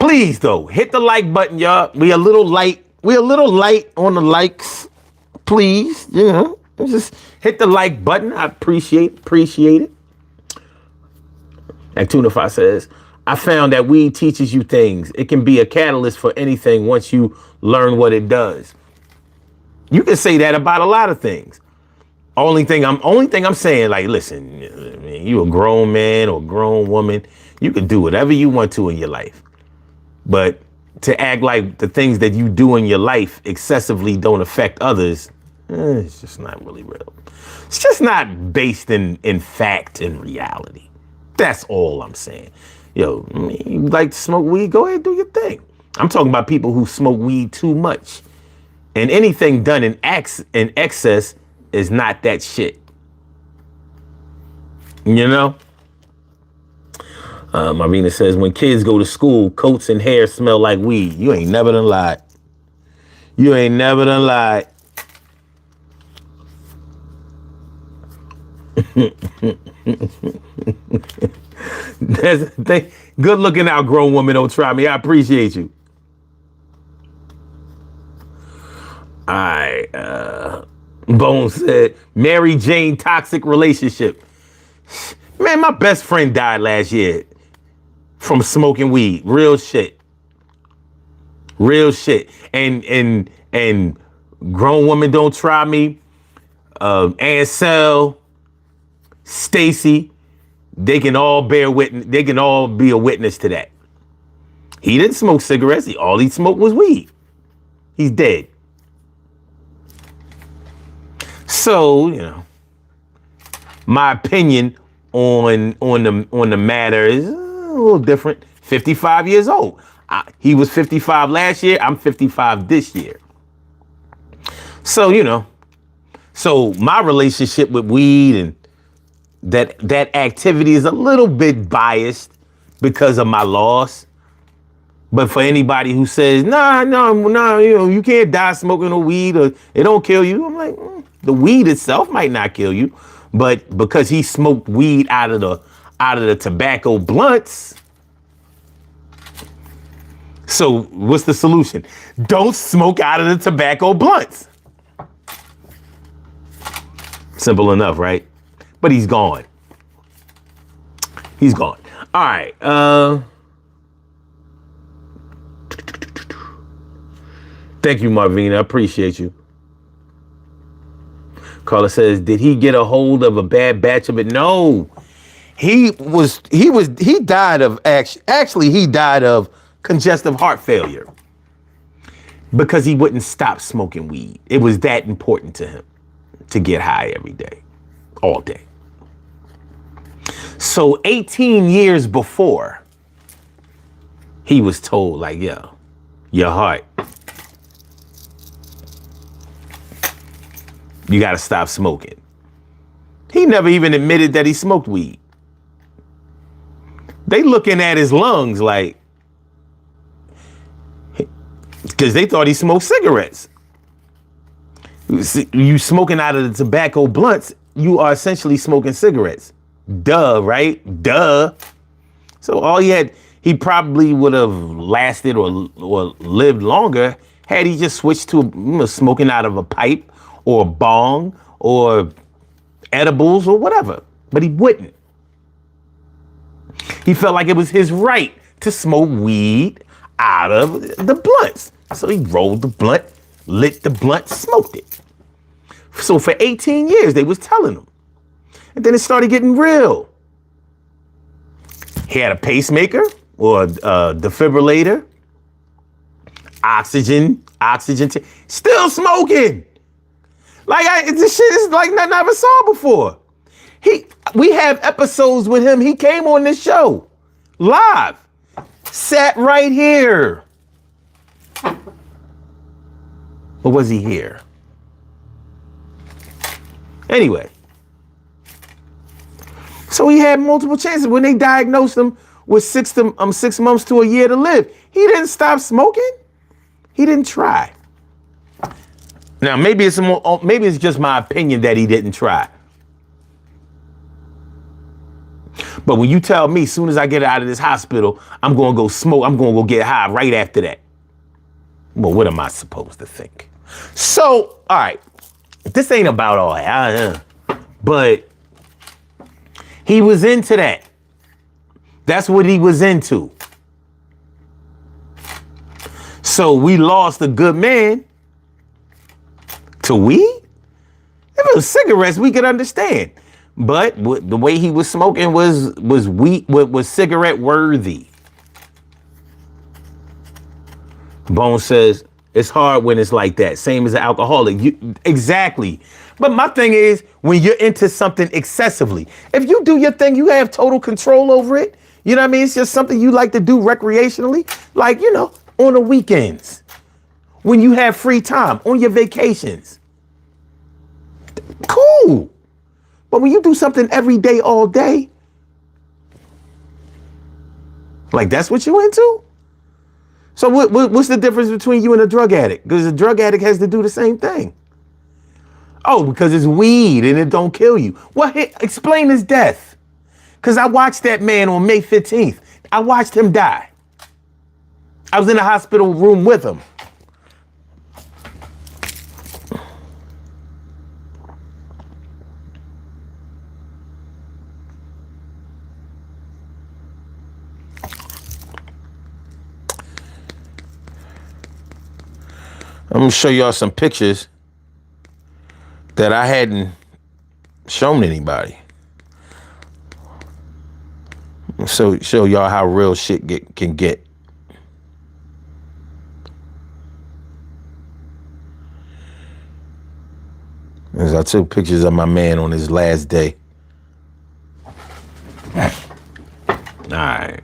Please though, hit the like button, y'all. We a little light on the likes. Please, just hit the like button. I appreciate it. And Tunify says, I found that weed teaches you things. It can be a catalyst for anything once you learn what it does. You can say that about a lot of things. Only thing I'm saying, like, listen, you a grown man or grown woman, you can do whatever you want to in your life. But to act like the things that you do in your life excessively don't affect others, it's just not really real. It's just not based in fact and reality. That's all I'm saying. You like to smoke weed? Go ahead, do your thing. I'm talking about people who smoke weed too much. And anything done in excess is not that shit. Marina says, when kids go to school, coats and hair smell like weed. You ain't never done lied. That's the thing. Good looking out, grown woman. Don't try me. I appreciate you. All right. Bones said, Mary Jane toxic relationship. Man, my best friend died last year from smoking weed. Real shit. And grown woman, don't try me. Ansel, Stacy, they can all bear witness. They can all be a witness to that. He didn't smoke cigarettes. All he smoked was weed. He's dead. So, my opinion on the matter is a little different. 55 years old. He was 55 last year. I'm 55 this year. So, so my relationship with weed and that activity is a little bit biased because of my loss. But for anybody who says, no, you can't die smoking no weed or it don't kill you. I'm like, the weed itself might not kill you, but because he smoked weed out of the tobacco blunts. So what's the solution? Don't smoke out of the tobacco blunts. Simple enough, right? But he's gone. All right. Thank you, Marvina. I appreciate you. Carla says, did he get a hold of a bad batch of it? No. He died of congestive heart failure because he wouldn't stop smoking weed. It was that important to him to get high every day, all day. So 18 years before, he was told, like, yo, your heart, you got to stop smoking. He never even admitted that he smoked weed. They looking at his lungs like, because they thought he smoked cigarettes. You smoking out of the tobacco blunts, you are essentially smoking cigarettes. Duh, right? Duh. So he probably would have lasted or lived longer had he just switched to smoking out of a pipe or a bong or edibles or whatever. But he wouldn't. He felt like it was his right to smoke weed out of the blunts. So he rolled the blunt, lit the blunt, smoked it. So for 18 years, they was telling him. And then it started getting real. He had a pacemaker or a defibrillator, oxygen, still smoking. Like this shit is like nothing I ever saw before. We have episodes with him. He came on this show live, sat right here. Or was he here? Anyway. So he had multiple chances. When they diagnosed him with 6 months to a year to live, he didn't stop smoking. He didn't try. Now, maybe it's just my opinion that he didn't try. But when you tell me, as soon as I get out of this hospital, I'm going to go smoke, I'm going to go get high right after that. Well, what am I supposed to think? So, all right, this ain't about all that, but he was into that. That's what he was into. So we lost a good man to weed? If it was cigarettes, we could understand. But the way he was smoking was weed, was cigarette worthy. Bone says it's hard when it's like that. Same as an alcoholic. Exactly. But my thing is, when you're into something excessively, if you do your thing, you have total control over it. You know what I mean? It's just something you like to do recreationally, like, on the weekends, when you have free time, on your vacations. Cool. But when you do something every day, all day, like that's what you into? So what's the difference between you and a drug addict? Because a drug addict has to do the same thing. Oh, because it's weed and it don't kill you. Well, explain his death. Because I watched that man on May 15th. I watched him die. I was in the hospital room with him. I'm gonna show y'all some pictures that I hadn't shown anybody. So show y'all how real shit can get. As I took pictures of my man on his last day. All right.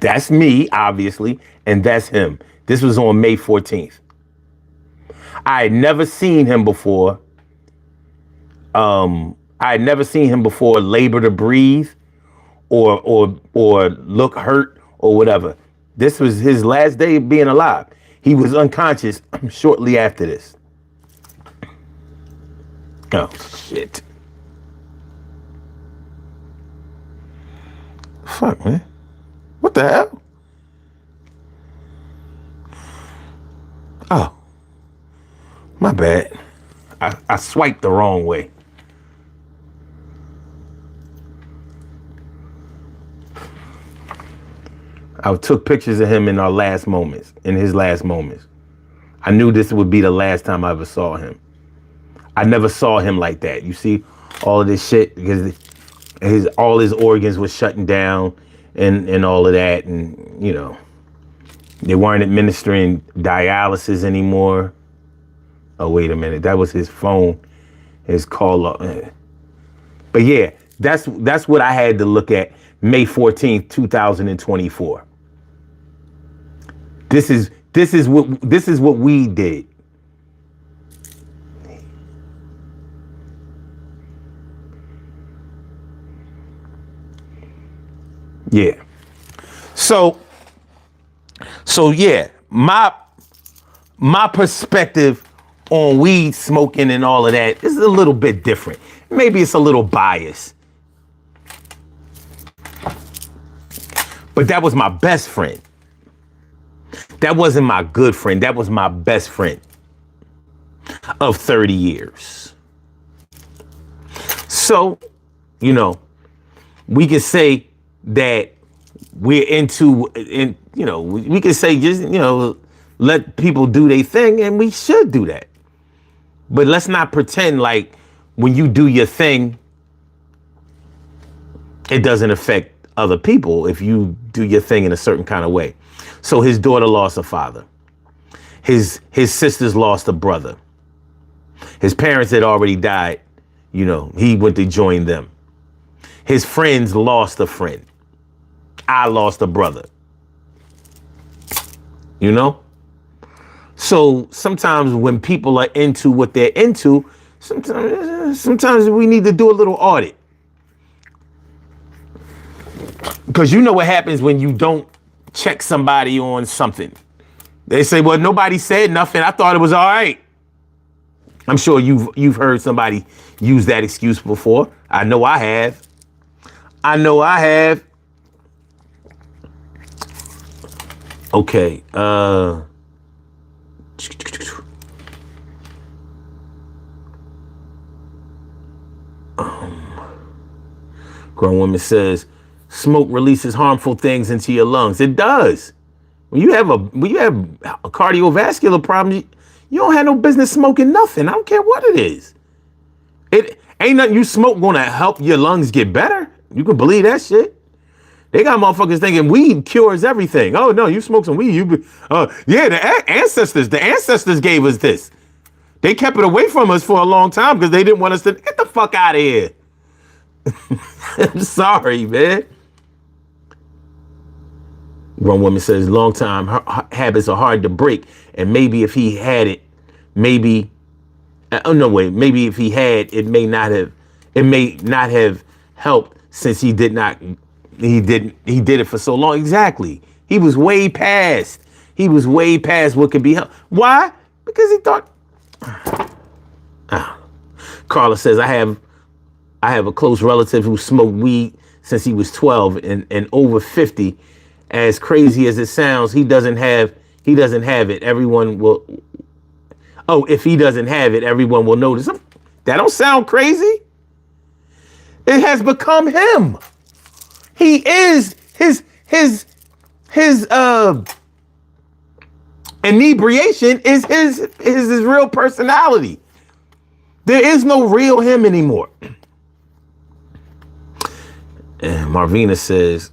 That's me, obviously, and that's him. This was on May 14th. I had never seen him before. I had never seen him before labor to breathe or look hurt or whatever. This was his last day of being alive. He was unconscious shortly after this. Oh, shit. Fuck, man. What the hell? Oh, my bad. I swiped the wrong way. I took pictures of him in his last moments. I knew this would be the last time I ever saw him. I never saw him like that. You see all of this shit because all his organs were shutting down and all of that. And, they weren't administering dialysis anymore. Oh, wait a minute. That was his phone, his call up. But yeah, that's what I had to look at May 14th, 2024. This is what we did. Yeah. So yeah, my perspective on weed smoking and all of that is a little bit different. Maybe it's a little biased. But that was my best friend. That wasn't my good friend. That was my best friend of 30 years. So, you know, we can say that we're into, we can say just, let people do their thing, and we should do that. But let's not pretend like when you do your thing, it doesn't affect other people if you do your thing in a certain kind of way. So his daughter lost a father. His sisters lost a brother. His parents had already died. He went to join them. His friends lost a friend. I lost a brother. So sometimes when people are into what they're into, sometimes we need to do a little audit. Because you know what happens when you don't check somebody on something. They say, well, nobody said nothing. I thought it was all right. I'm sure you've heard somebody use that excuse before. I know I have. Okay. Grown woman says, smoke releases harmful things into your lungs. It does. When you have a cardiovascular problem, you don't have no business smoking nothing. I don't care what it is. It ain't nothing you smoke gonna help your lungs get better. You can believe that shit. They got motherfuckers thinking weed cures everything. Oh no, you smoke some weed. The ancestors gave us this. They kept it away from us for a long time because they didn't want us to get the fuck out of here. I'm sorry, man. One woman says, long time habits are hard to break. And maybe if he had it, maybe if he had, it may not have helped since he did it for so long. Exactly. He was way past what could be helped. Why? Because he thought, Carla says, I have a close relative who smoked weed since he was 12 and over 50. As crazy as it sounds, he doesn't have it. Everyone will. Oh, if he doesn't have it, everyone will notice him. That don't sound crazy. It has become him. He is his inebriation is his real personality. There is no real him anymore. And Marvina says,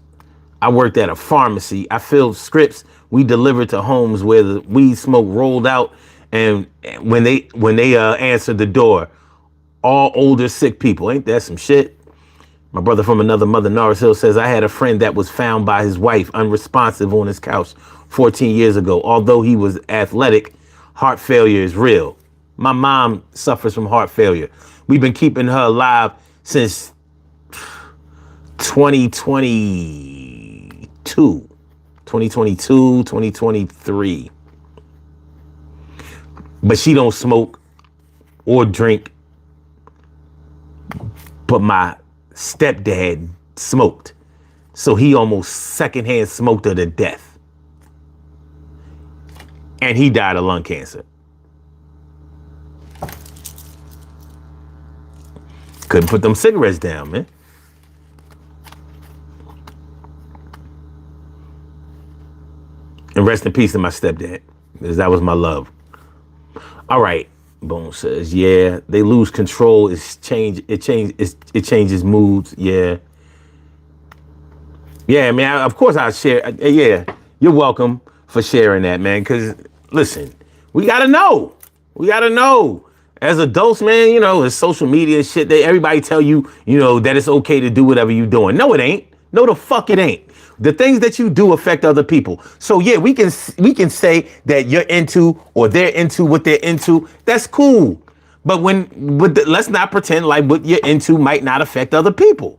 I worked at a pharmacy. I filled scripts we delivered to homes where the weed smoke rolled out. And when they answered the door, all older, sick people. Ain't that some shit? My brother from another mother, Norris Hill, says, I had a friend that was found by his wife unresponsive on his couch 14 years ago. Although he was athletic, heart failure is real. My mom suffers from heart failure. We've been keeping her alive since 2023. But she don't smoke or drink. But my stepdad smoked. So he almost secondhand smoked her to death. And he died of lung cancer. Couldn't put them cigarettes down, man. And rest in peace to my stepdad, because that was my love. All right, Bone says, yeah, they lose control. It changes moods. Yeah. Yeah, man, of course I'll share. Yeah, you're welcome for sharing that, man, because listen, we got to know. As adults, man, it's social media and shit. Everybody tell you, that it's okay to do whatever you're doing. No, it ain't. No, the fuck it ain't. The things that you do affect other people. So yeah, we can say that you're into or they're into what they're into. That's cool. But let's not pretend like what you're into might not affect other people.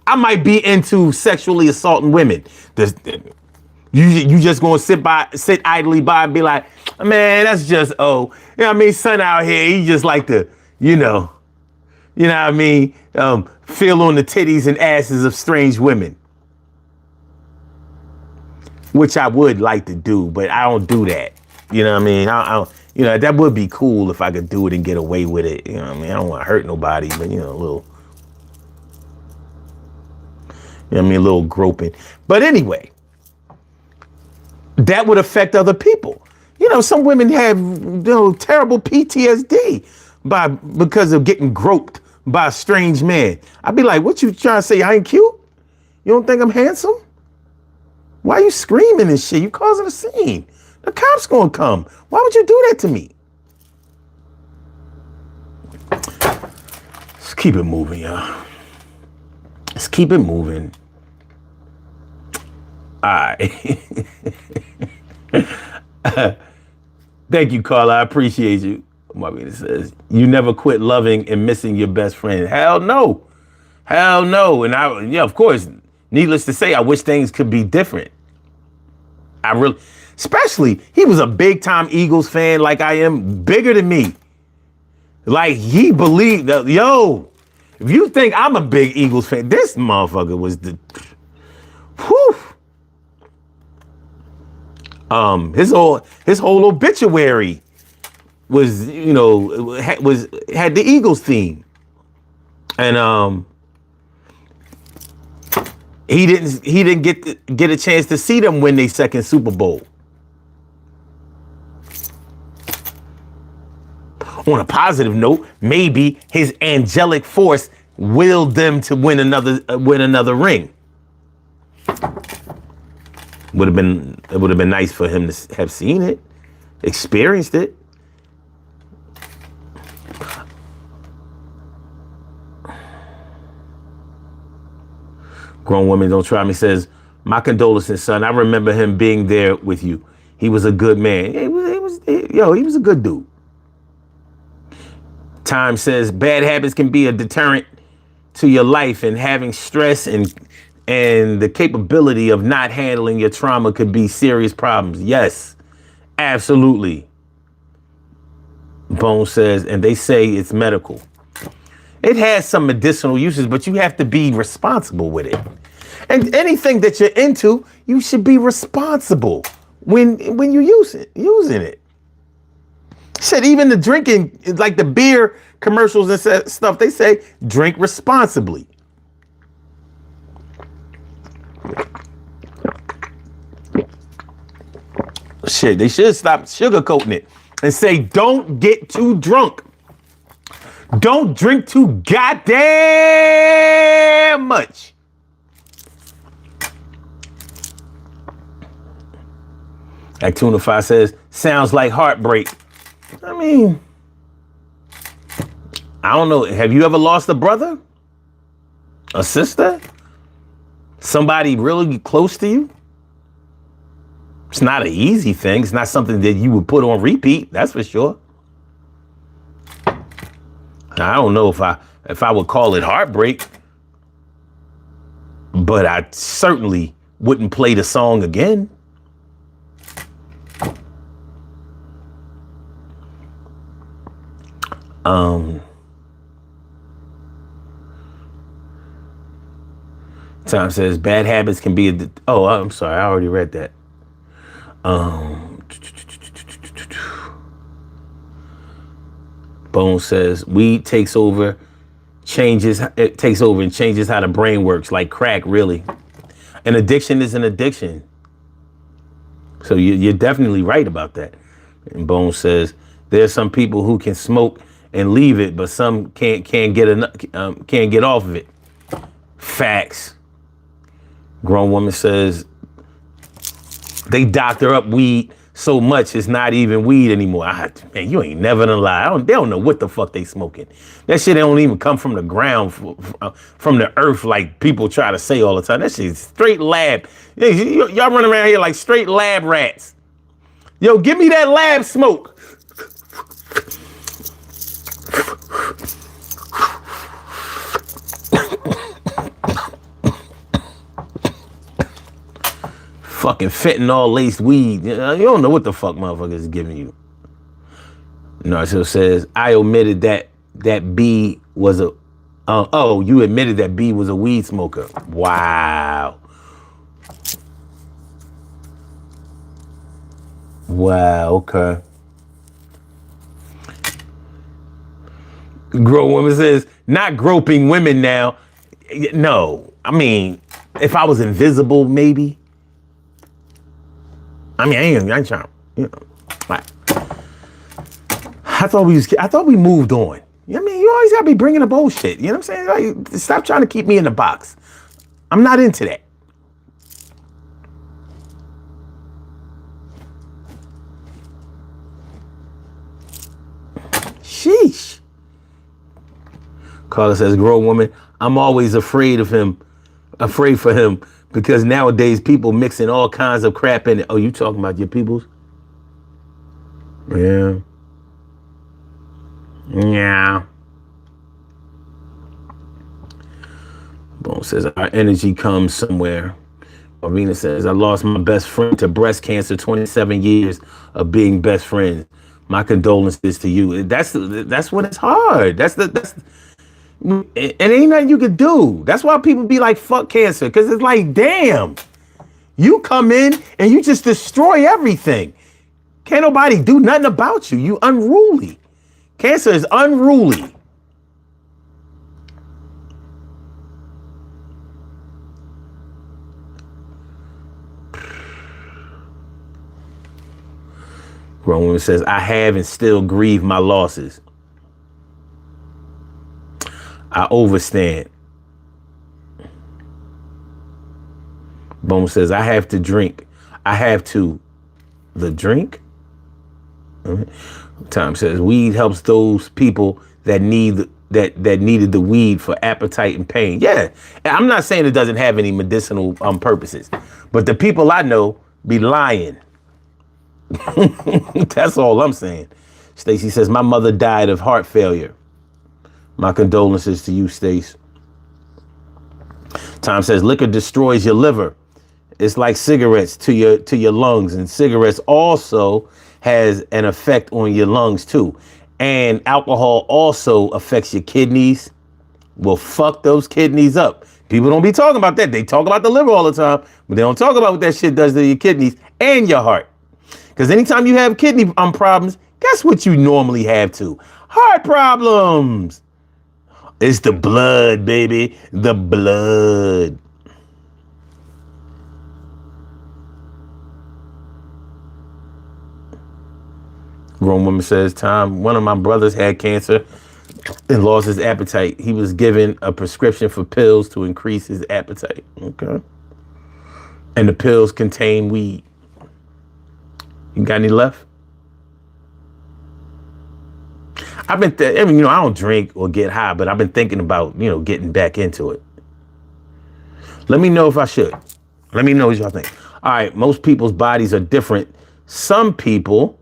I might be into sexually assaulting women. You just gonna sit idly by and be like, man, that's just you know what I mean, son out here, he just like to, you know what I mean, feel on the titties and asses of strange women. Which I would like to do, but I don't do that. You know what I mean? That would be cool if I could do it and get away with it. You know what I mean? I don't want to hurt nobody, but a little groping. But anyway, that would affect other people. Some women have terrible PTSD because of getting groped by a strange man. I'd be like, what you trying to say? I ain't cute? You don't think I'm handsome? Why are you screaming and shit? You causing a scene. The cops gonna come. Why would you do that to me? Let's keep it moving, y'all. Let's keep it moving. All right. Thank you, Carla. I appreciate you. Margarita says, you never quit loving and missing your best friend. Hell no. Hell no. And of course, needless to say, I wish things could be different. Especially, he was a big time Eagles fan like I am, bigger than me. Like he believed that, if you think I'm a big Eagles fan, this motherfucker was whew. His whole obituary was, had the Eagles theme. And he didn't get a chance to see them win their second Super Bowl. On a positive note, maybe his angelic force willed them to win another ring. It would have been nice for him to have seen it, experienced it. Grown Woman Don't Try Me says, my condolences, son. I remember him being there with you. He was a good man. He was a good dude. Time says, bad habits can be a deterrent to your life, and having stress and the capability of not handling your trauma could be serious problems. Yes, absolutely. Bone says, and they say it's medical. It has some medicinal uses, but you have to be responsible with it. And anything that you're into, you should be responsible when you're using it. Shit, even the drinking, like the beer commercials and stuff, they say drink responsibly. Shit, they should stop sugarcoating it and say don't get too drunk. Don't drink too goddamn much. Actunify says, sounds like heartbreak. I mean, I don't know. Have you ever lost a brother? A sister? Somebody really close to you? It's not an easy thing. It's not something that you would put on repeat. That's for sure. I don't know if I would call it heartbreak, but I certainly wouldn't play the song again. Tom says bad habits can be I'm sorry, I already read that. Bone says weed takes over and changes how the brain works, like crack, really. An addiction is an addiction. So you're definitely right about that. And Bone says there's some people who can smoke and leave it, but some can't get off of it. Facts. Grown Woman says they doctor up weed so much it's not even weed anymore. Man, you ain't never gonna lie. They don't know what the fuck they smoking. That shit don't even come from the ground, from the earth, like people try to say all the time. That shit's straight lab. Y'all running around here like straight lab rats. Yo, give me that lab smoke. Fucking fentanyl laced weed. You don't know what the fuck motherfuckers is giving you. Narciso says, I omitted that B was a, oh, you admitted that B was a weed smoker. Wow. Wow, okay. Grown woman says, not groping women now. No, I mean, if I was invisible, maybe. I mean, I ain't trying, you know. Like, I thought we moved on. You know what I mean? You always gotta be bringing the bullshit. You know what I'm saying? Like, stop trying to keep me in the box. I'm not into that. Sheesh. Carla says, grown woman, I'm always afraid for him, because nowadays people mixing all kinds of crap in it. Oh, you talking about your peoples? Yeah. Yeah. Bone says, our energy comes somewhere. Arena says, I lost my best friend to breast cancer, 27 years of being best friends. My condolences to you. That's when it's hard. And ain't nothing you could do. That's why people be like, fuck cancer. Because it's like, damn, you come in and you just destroy everything. Can't nobody do nothing about you. You unruly. Cancer is unruly. Grown woman says, I have and still grieve my losses. I overstand. Bone says, I have to drink. I have to. The drink? Tom says, weed helps those people that needed the weed for appetite and pain. Yeah, I'm not saying it doesn't have any medicinal purposes, but the people I know be lying. That's all I'm saying. Stacy says, my mother died of heart failure. My condolences to you, Stace. Tom says, liquor destroys your liver. It's like cigarettes to your lungs, and cigarettes also has an effect on your lungs too. And alcohol also affects your kidneys. Well, fuck those kidneys up. People don't be talking about that. They talk about the liver all the time, but they don't talk about what that shit does to your kidneys and your heart. Because anytime you have kidney problems, guess what you normally have too? Heart problems. It's the blood, baby. The blood. Grown woman says, Tom, one of my brothers had cancer and lost his appetite. He was given a prescription for pills to increase his appetite. Okay. And the pills contain weed. You got any left? I don't drink or get high, but I've been thinking about, getting back into it. Let me know if I should. Let me know what y'all think. All right. Most people's bodies are different. Some people,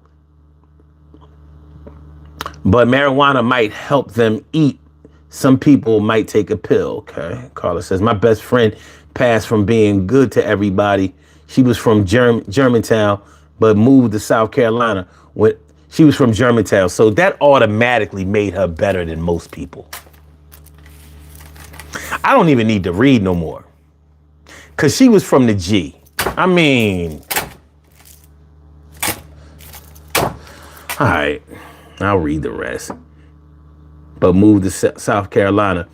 but marijuana might help them eat. Some people might take a pill. Okay. Carla says, my best friend passed from being good to everybody. She was from Germantown, but moved to South Carolina when she was from Germantown. So that automatically made her better than most people. I don't even need to read no more. Because she was from the G. I mean, all right, I'll read the rest. But moved to South Carolina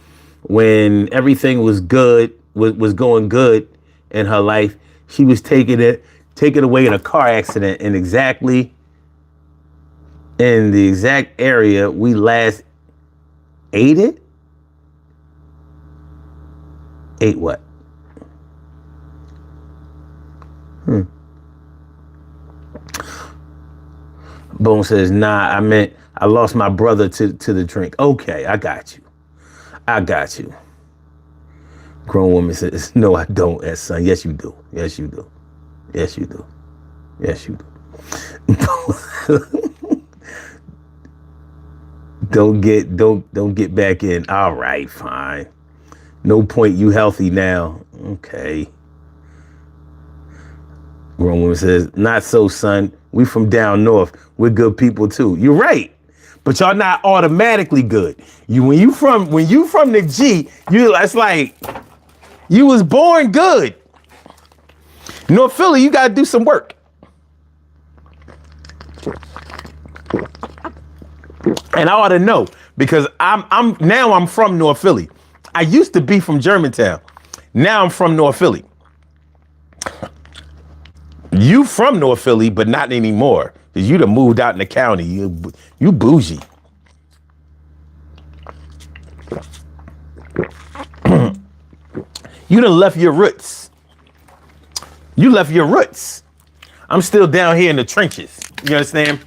when everything was good, was going good in her life. She was taken away in a car accident in the exact area we last ate it. Ate what? Bone says, nah, I meant I lost my brother to the drink. Okay, I got you. Grown woman says, no, I don't, son. Yes, you do. Yes, you do. Yes, you do. Yes, you do. Don't get back in. All right, fine. No point. You healthy now. Okay. Grown woman says, not so, son. We from down north. We're good people too. You're right. But y'all not automatically good. When you from the G, it's like you was born good. North Philly, you gotta do some work. And I ought to know because I'm from North Philly. I used to be from Germantown. Now I'm from North Philly. You from North Philly, but not anymore. Cause you done moved out in the county. You bougie. You done left your roots. You left your roots. I'm still down here in the trenches. You understand?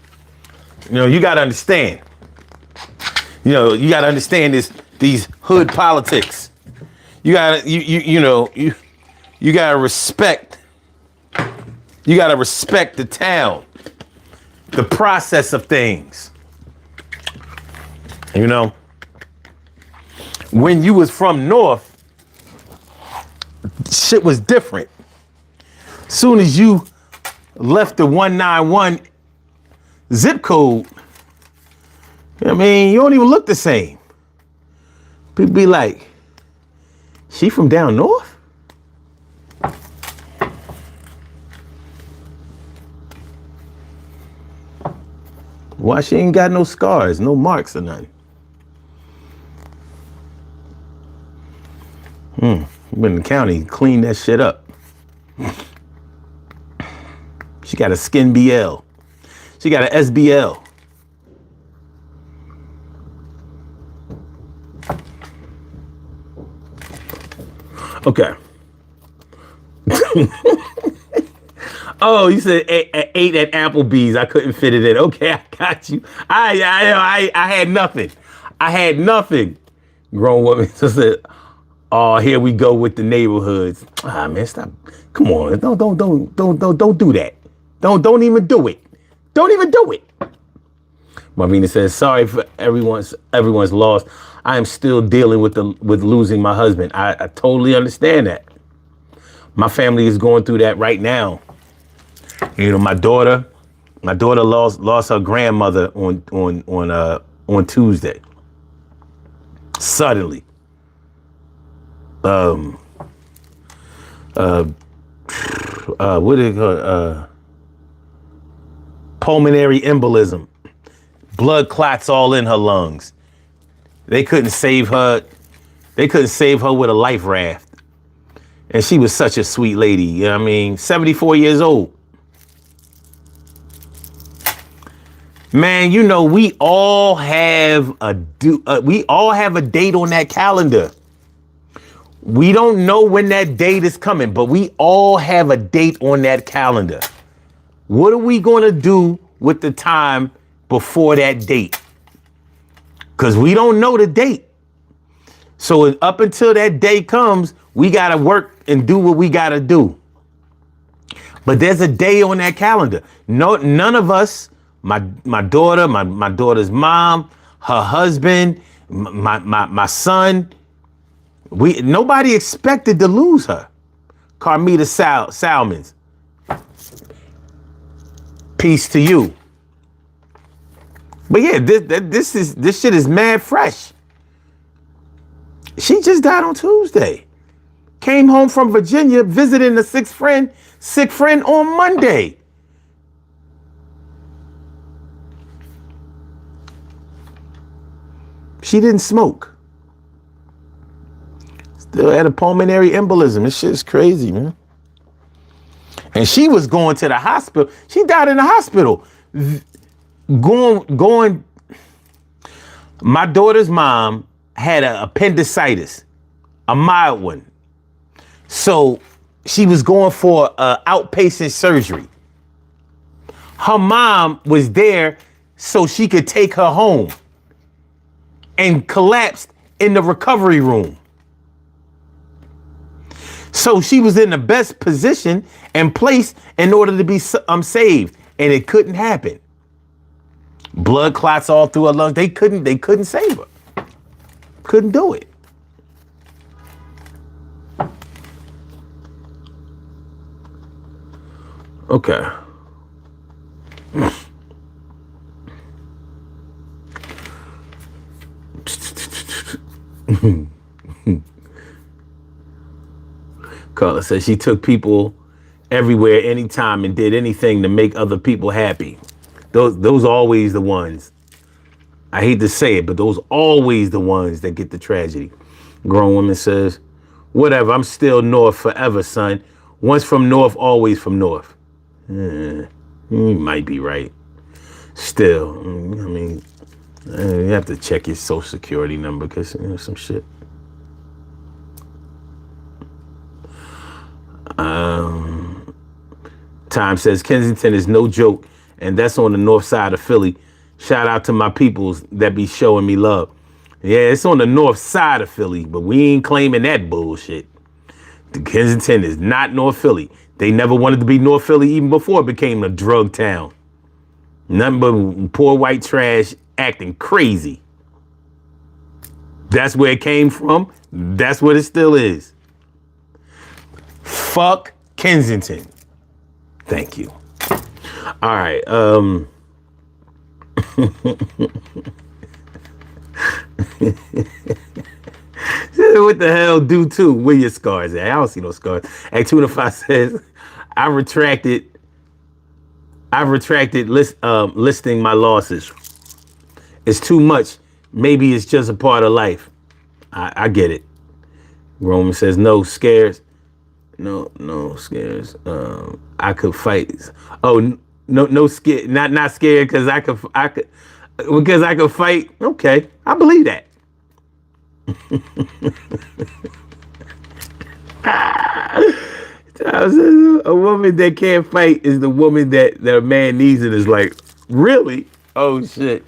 You gotta understand. You gotta understand these hood politics. You gotta you gotta respect. You gotta respect the town, the process of things. When you was from North, shit was different. Soon as you left the 191 zip code, you don't even look the same. People be like, she from down north? Why she ain't got no scars, no marks or nothing? Been in the county, clean that shit up. She got a skin BL. She got an SBL. Okay. Oh, you said ate at Applebee's. I couldn't fit it in. Okay, I got you. I had nothing. I had nothing. Grown woman just said, "Oh, here we go with the neighborhoods." Ah, man, stop. Come on, don't do that. Don't even do it. Don't even do it. Marvina says, "Sorry for everyone's loss. I am still dealing with losing my husband. I totally understand that. My family is going through that right now. My daughter lost her grandmother on Tuesday. Suddenly. What do you call it? Pulmonary embolism. Blood clots all in her lungs. They couldn't save her. They couldn't save her with a life raft. And she was such a sweet lady. 74 years old. Man, we all have a date on that calendar. We don't know when that date is coming, but we all have a date on that calendar. What are we going to do with the time before that date? Because we don't know the date. So up until that day comes, we got to work and do what we got to do. But there's a day on that calendar. No, none of us, my daughter, my daughter's mom, her husband, my son, nobody expected to lose her. Carmita Salmons. Peace to you. But yeah, this shit is mad fresh. She just died on Tuesday. Came home from Virginia, visiting the sick friend on Monday. She didn't smoke. Still had a pulmonary embolism. This shit's crazy, man. And she was going to the hospital. She died in the hospital. Going. My daughter's mom had an appendicitis, a mild one. So she was going for outpatient surgery. Her mom was there so she could take her home and collapsed in the recovery room. So she was in the best position and place in order to be saved, and it couldn't happen. Blood clots all through her lungs. They couldn't save her. Couldn't do it. Okay. Carla says she took people everywhere, anytime, and did anything to make other people happy. Those are always the ones. I hate to say it, but those always the ones that get the tragedy. Grown woman says, whatever, I'm still North forever, son. Once from North, always from North. You might be right. Still, I mean, you have to check your social security number because some shit. Time says Kensington is no joke, and that's on the north side of Philly. Shout out to my peoples that be showing me love. Yeah, it's on the north side of Philly, but we ain't claiming that bullshit. The Kensington is not North Philly. They never wanted to be North Philly even before it became a drug town. Nothing but poor white trash acting crazy. That's where it came from. That's what it still is. Fuck Kensington. Thank you. All right. What the hell do too? Where your scars at? I don't see no scars. Act 205 says, I've retracted listing my losses. It's too much. Maybe it's just a part of life. I get it. Roman says, no scares. No scares. I could fight. Oh, no scared. Not scared because I could fight. Okay, I believe that. A woman that can't fight is the woman that a man needs and is like, really? Oh shit.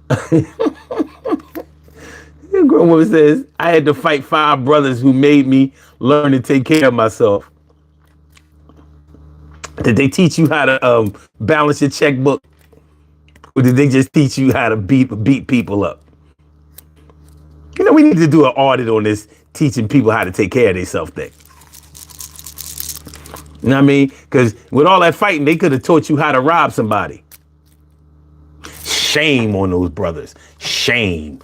A grown woman says, I had to fight 5 brothers who made me learn to take care of myself. Did they teach you how to balance your checkbook? Or did they just teach you how to beat people up? You know, we need to do an audit on this teaching people how to take care of themselves thing. You know what I mean? Because with all that fighting, they could have taught you how to rob somebody. Shame on those brothers. Shame.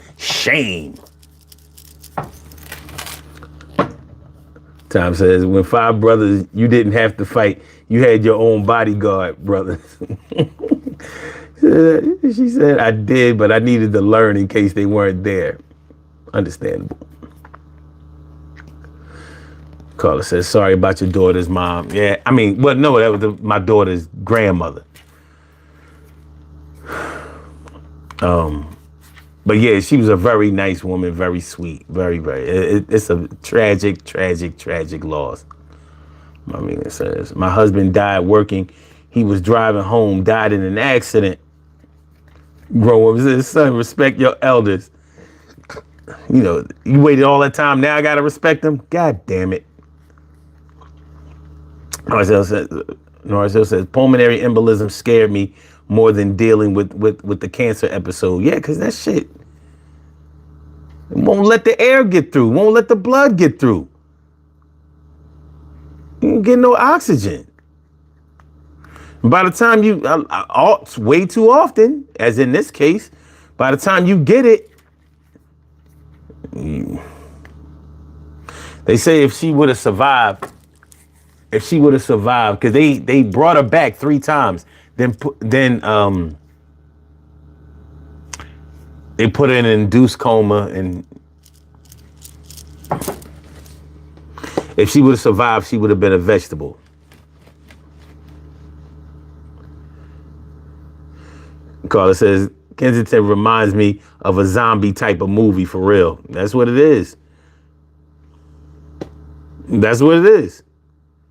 Tom says, when 5 brothers, you didn't have to fight. You had your own bodyguard, brothers. She said, I did, but I needed to learn in case they weren't there. Understandable. Carla says, sorry about your daughter's mom. Yeah, I mean, well, no, that was my daughter's grandmother. But yeah, she was a very nice woman, very sweet, very. It's a tragic loss. I mean, it says, my husband died working. He was driving home, died in an accident. Grown up says, son, respect your elders. You know, you waited all that time. Now I got to respect them. God damn it. Marcel says, pulmonary embolism scared me more than dealing with the cancer episode. Yeah, because that shit won't let the air get through, won't let the blood get through. You don't get no oxygen. By the time you, way too often, as in this case, by the time you get it, they say if she would have survived, because they brought her back 3 times, then they put her in an induced coma, and if she would have survived, she would have been a vegetable. Carla says, Kensington reminds me of a zombie type of movie for real. That's what it is. That's what it is.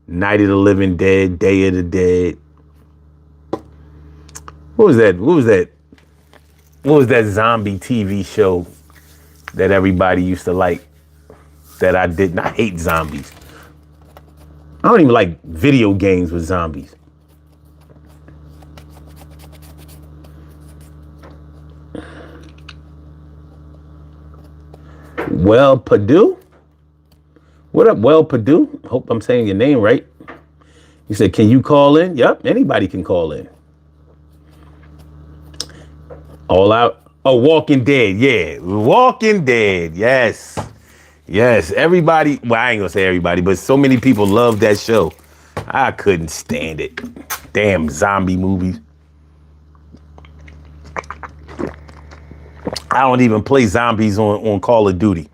Night of the Living Dead, Day of the Dead. What was that zombie TV show that everybody used to like that I didn't? I hate zombies. I don't even like video games with zombies. Well, Purdue? What up, Well Purdue? Hope I'm saying your name right. He said, can you call in? Yep, anybody can call in. All Out. Oh, Walking Dead. Yeah, Walking Dead. Yes. Yes. Everybody. Well, I ain't gonna say everybody, but so many people love that show. I couldn't stand it. Damn zombie movies. I don't even play zombies on Call of Duty.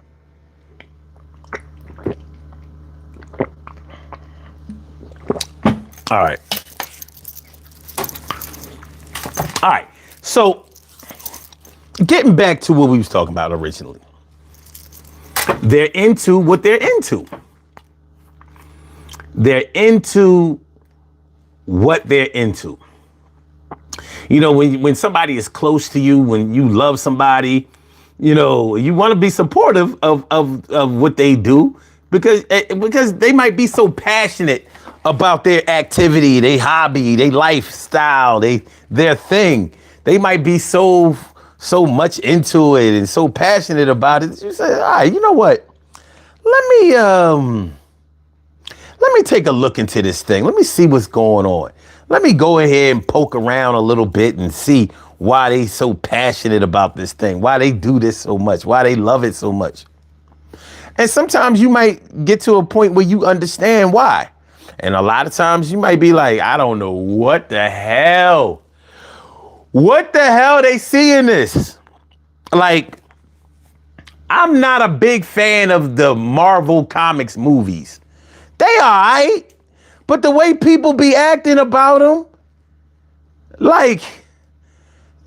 All right. All right. So getting back to what we was talking about originally. They're into what they're into. They're into what they're into. You know, when somebody is close to you, when you love somebody, you know, you want to be supportive of what they do because they might be so passionate about their activity, their hobby, their lifestyle, their thing. They might be so much into it and so passionate about it. You say, all right, you know what? Let me take a look into this thing. Let me see what's going on. Let me go ahead and poke around a little bit and see why they so passionate about this thing, why they do this so much, why they love it so much. And sometimes you might get to a point where you understand why. And a lot of times you might be like, I don't know what the hell they see in this. Like, I'm not a big fan of the Marvel Comics movies. They all right, but the way people be acting about them, like,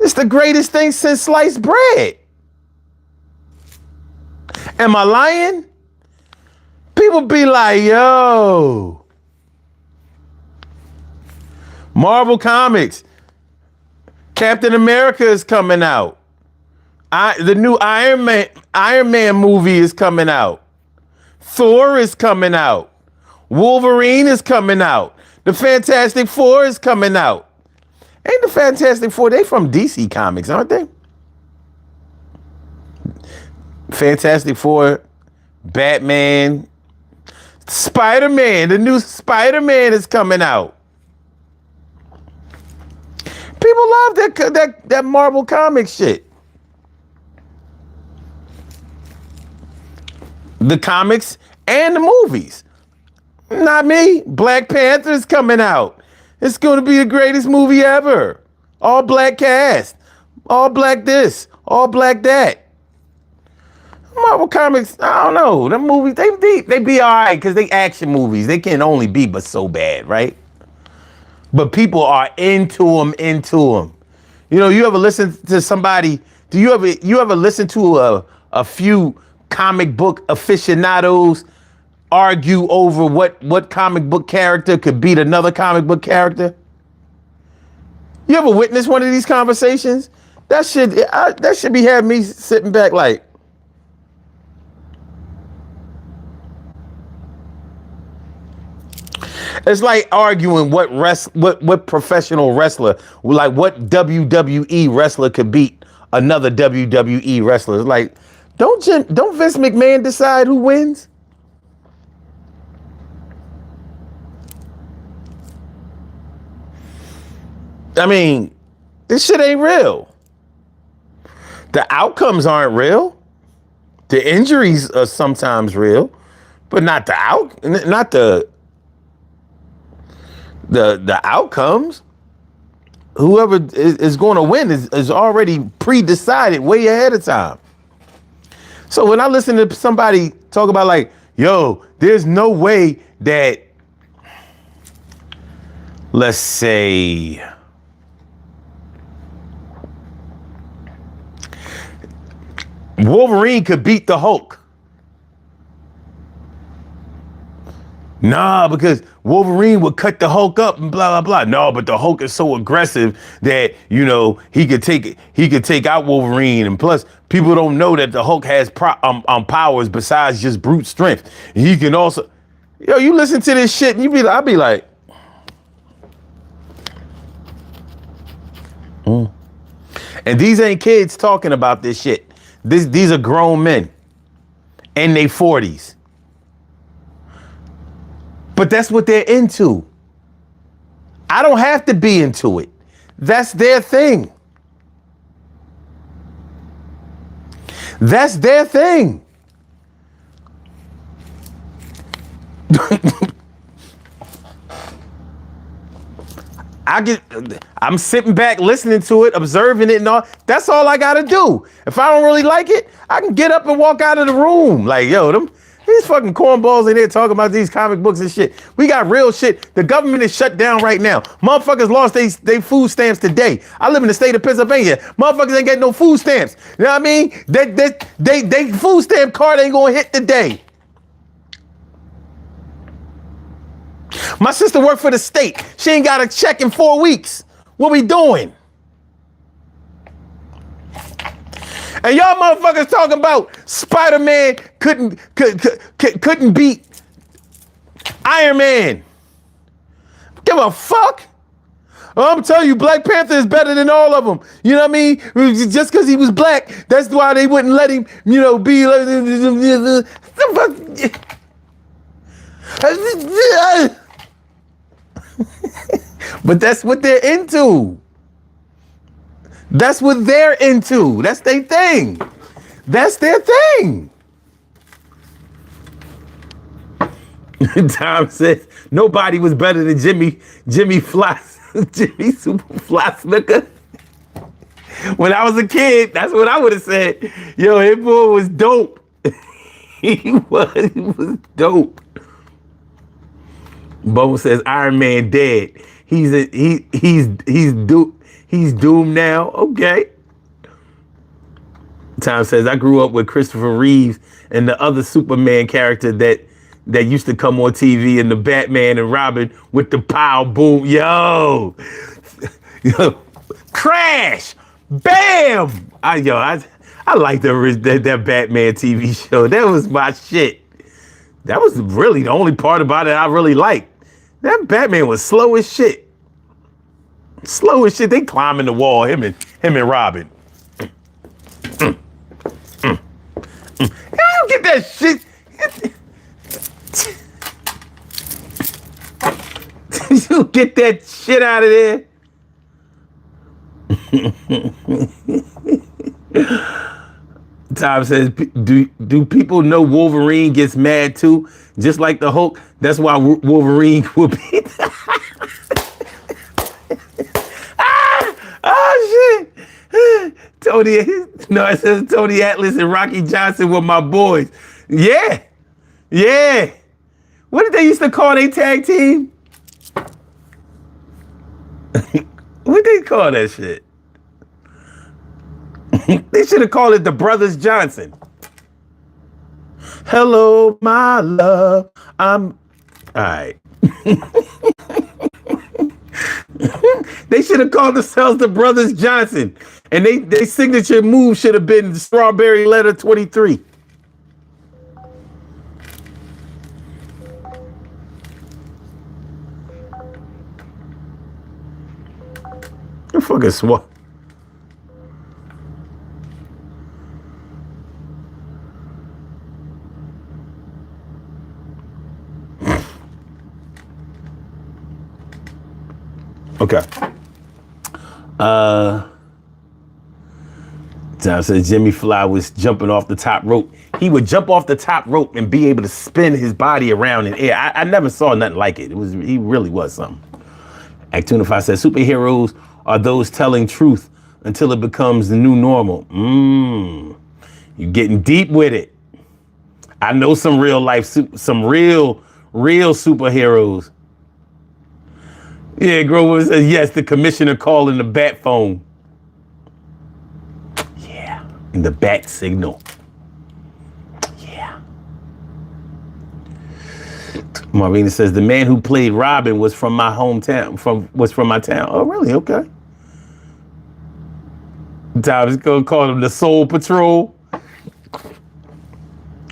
it's the greatest thing since sliced bread. Am I lying? People be like, yo, Marvel Comics, Captain America is coming out. The new Iron Man movie is coming out. Thor is coming out. Wolverine is coming out. The Fantastic Four is coming out. Ain't the Fantastic Four, they from DC Comics, aren't they? Fantastic Four, Batman, Spider-Man, the new Spider-Man is coming out. People love that Marvel Comics shit. The comics and the movies. Not me. Black Panther's coming out. It's going to be the greatest movie ever. All black cast. All black this. All black that. Marvel Comics, I don't know. Them movies, they be all right because they action movies. They can only be but so bad, right? But people are into them. You know, you ever listen to somebody, you ever listen to a few comic book aficionados argue over what comic book character could beat another comic book character? You ever witness one of these conversations? That should be having me sitting back like, it's like arguing what professional wrestler, like what WWE wrestler could beat another WWE wrestler. It's like, don't Vince McMahon decide who wins? I mean, this shit ain't real. The outcomes aren't real. The injuries are sometimes real, but not the outcomes. Whoever is going to win is already pre-decided way ahead of time. So when I listen to somebody talk about like, yo, there's no way that, let's say, Wolverine could beat the Hulk. Nah, because Wolverine would cut the Hulk up and blah, blah, blah. No, but the Hulk is so aggressive that, you know, he could take out Wolverine. And plus, people don't know that the Hulk has powers besides just brute strength. And he can also, yo, you listen to this shit and I'll be like, And these ain't kids talking about this shit. These are grown men in their 40s. But that's what they're into. I don't have to be into it. That's their thing. That's their thing. I'm sitting back listening to it, observing it and all. That's all I gotta do. If I don't really like it, I can get up and walk out of the room. Like, yo, these fucking cornballs in there talking about these comic books and shit. We got real shit. The government is shut down right now. Motherfuckers lost they food stamps today. I live in the state of Pennsylvania. Motherfuckers ain't getting no food stamps. You know what I mean? They food stamp card ain't gonna hit today. My sister worked for the state. She ain't got a check in 4 weeks. What we doing? And y'all motherfuckers talking about Spider-Man couldn't beat Iron Man. Give a fuck. I'm telling you, Black Panther is better than all of them. You know what I mean? Just because he was black, that's why they wouldn't let him, be like. But that's what they're into. That's what they're into. That's their thing. That's their thing. Tom says nobody was better than Jimmy Fly Snicker. When I was a kid, that's what I would have said. Yo, his boy was dope. He was dope. Bo says Iron Man dead. He's doomed now. Okay. Tom says I grew up with Christopher Reeves and the other Superman character that used to come on TV and the Batman and Robin with the pow boom. Yo, crash, bam. I like that Batman TV show. That was my shit. That was really the only part about it I really liked. That Batman was slow as shit. Slow as shit. They climbing the wall, him and Robin. I don't get that shit. You get that shit out of there. Tom says, do people know Wolverine gets mad too? Just like the Hulk? That's why Wolverine will be. Oh, shit. It says Tony Atlas and Rocky Johnson were my boys. Yeah. Yeah. What did they used to call their tag team? What they call that shit? They should have called it the Brothers Johnson. Hello, my love. All right. They should have called themselves the Brothers Johnson. And their signature move should have been the Strawberry Letter 23. You fucking swat. Okay. Tom says Jimmy Fly was jumping off the top rope. He would jump off the top rope and be able to spin his body around in air. I never saw nothing like it. He really was something. Actunify says superheroes are those telling truth until it becomes the new normal. You're getting deep with it. I know some real life, some real superheroes. Yeah, Grover says, yes, the commissioner calling the bat phone. Yeah, and the bat signal. Yeah. Marina says, the man who played Robin was from my hometown, was from my town. Oh, really? Okay. Tom's gonna call him the Soul Patrol.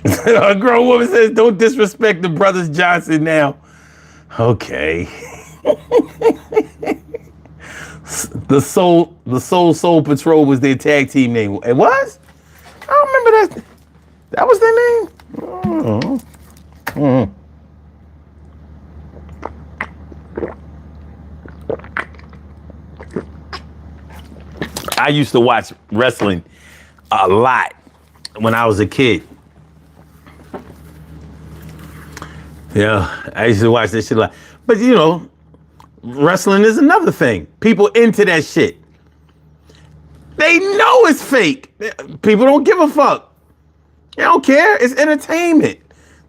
A grown woman says, don't disrespect the Brothers Johnson now. Okay. The Soul Patrol was their tag team name. It was? I don't remember that. That was their name? I used to watch wrestling a lot when I was a kid. Yeah, I used to watch this shit a lot. But you know, wrestling is another thing. People into that shit. They know it's fake. People don't give a fuck. They don't care. It's entertainment.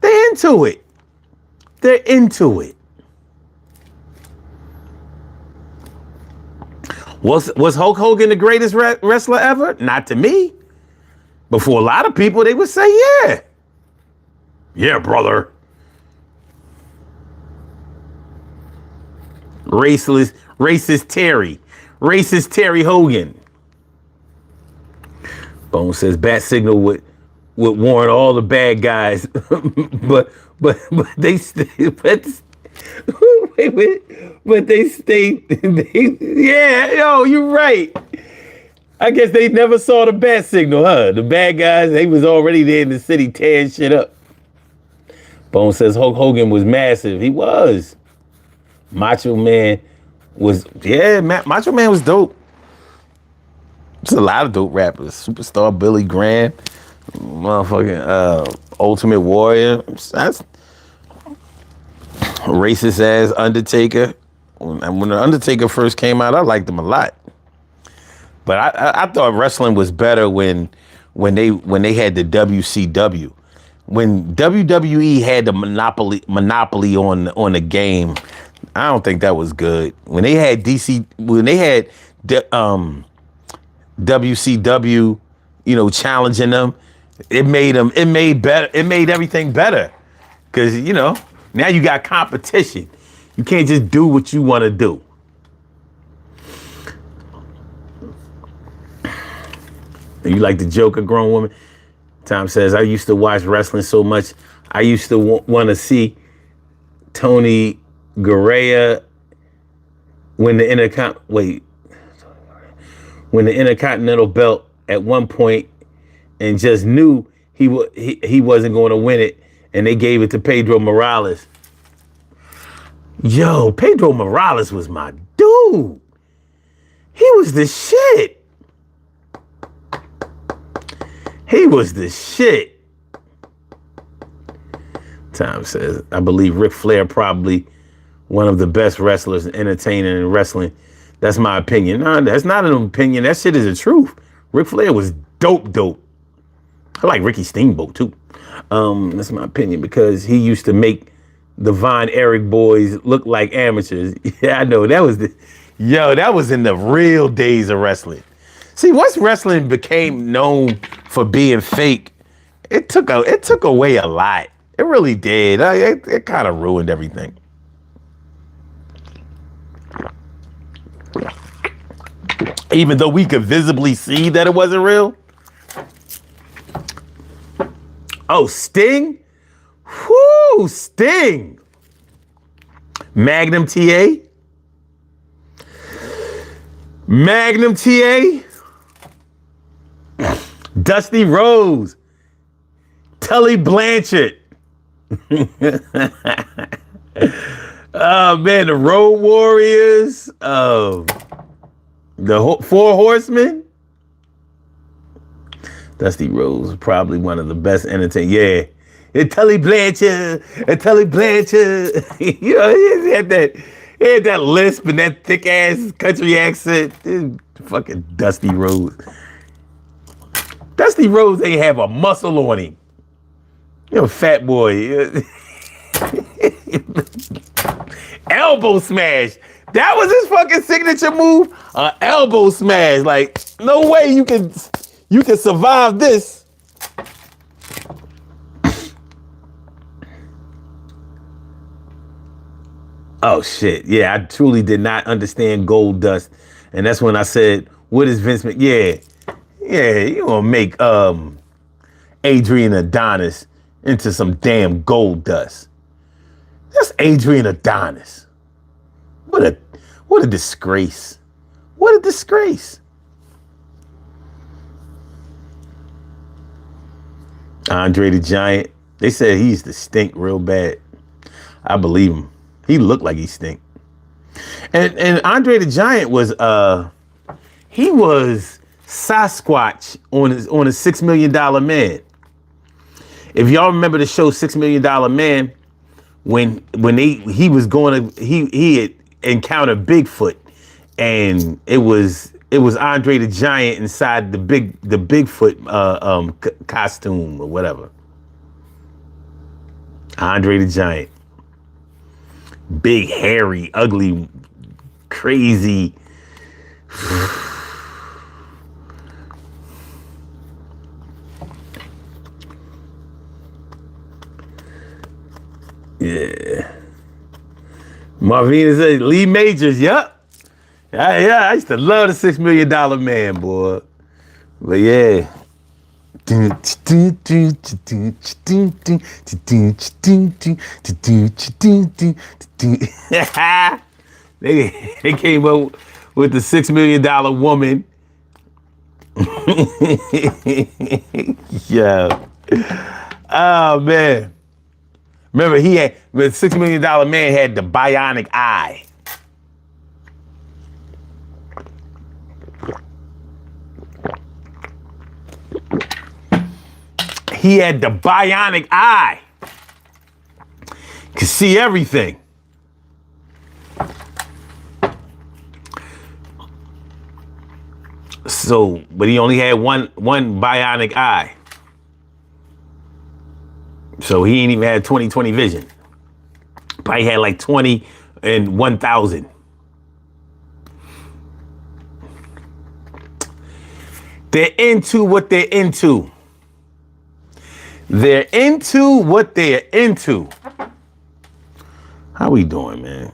They're into it. They're into it. Was Hulk Hogan the greatest wrestler ever? Not to me. But for a lot of people, they would say, yeah. Yeah, brother. Racist Terry Hogan. Bone says bat signal would warn all the bad guys, but they stay. But they stay. Yeah, yo, you're right. I guess they never saw the bat signal, huh? The bad guys, they was already there in the city tearing shit up. Bone says Hulk Hogan was massive. He was. Macho Man was, Macho Man was dope. There's a lot of dope rappers. Superstar Billy Graham, motherfucking Ultimate Warrior. That's racist ass Undertaker. When the Undertaker first came out, I liked him a lot. But I thought wrestling was better when they had the WCW. When WWE had the monopoly on the game, I don't think that was good. When they had WCW, challenging them, it made everything better. Cause now you got competition. You can't just do what you want to do. You like the joke, a grown woman? Tom says, I used to watch wrestling so much. I used to want to see Tony Garea win the Intercontinental belt at one point, and just knew he wasn't going to win it, and they gave it to Pedro Morales. Yo, Pedro Morales was my dude. He was the shit. He was the shit. Tom says, I believe Ric Flair probably one of the best wrestlers and entertainer in wrestling. That's my opinion. No, that's not an opinion. That shit is the truth. Ric Flair was dope. I like Ricky Steamboat too. That's my opinion because he used to make the Von Erich boys look like amateurs. Yeah, I know. That was in the real days of wrestling. See, once wrestling became known for being fake, it took away a lot. It really did. It kind of ruined everything. Even though we could visibly see that it wasn't real. Oh, Sting? Whoo, Sting. Magnum TA. Dusty Rhodes. Tully Blanchard. Oh man, the Road Warriors. The Four Horsemen. Dusty Rhodes, probably one of the best entertainers. Yeah. And Tully Blanchard. He had that lisp and that thick ass country accent. Fucking Dusty Rhodes. Dusty Rhodes ain't have a muscle on him. Fat boy. Elbow smash. That was his fucking signature move. Elbow smash. Like, no way you can survive this. Oh shit. Yeah, I truly did not understand Gold Dust. And that's when I said, what is Vince McMahon? Yeah, you gonna make Adrian Adonis into some damn Gold Dust. That's Adrian Adonis. What a disgrace. What a disgrace. Andre the Giant. They said he used to stink real bad. I believe him. He looked like he stink. And Andre the Giant was he was Sasquatch on a $6 million man. If y'all remember the show $6 Million Man, when he was going to he had encountered Bigfoot, and it was Andre the Giant inside the Bigfoot costume or whatever. Andre the Giant, big, hairy, ugly, crazy. Yeah. Marvina said Lee Majors, yep. I used to love the $6 Million Man, boy. But yeah. They came up with the $6 Million Woman. Yeah. Oh man. Remember, the $6 Million Man had the bionic eye. He had the bionic eye. Could see everything. So, but he only had one bionic eye. So he ain't even had 20/20 vision. Probably had like 20 and 1,000. They're into what they're into. They're into what they're into. How we doing, man?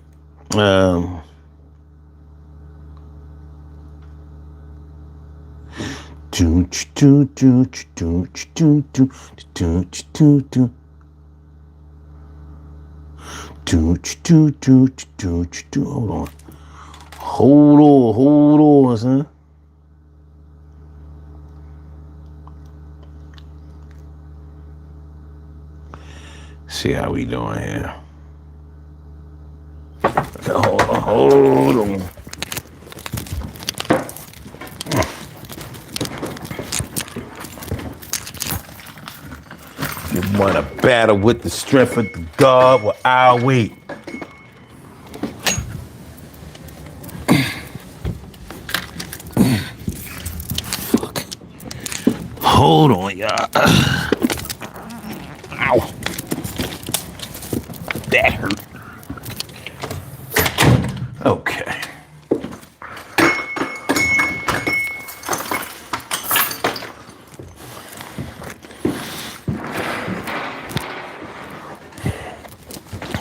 Hold on, son. See how we doing here. Hold on. You want to battle with the strength of the God? Well, I'll wait. Fuck. Hold on, y'all. Ow. That hurt. Okay.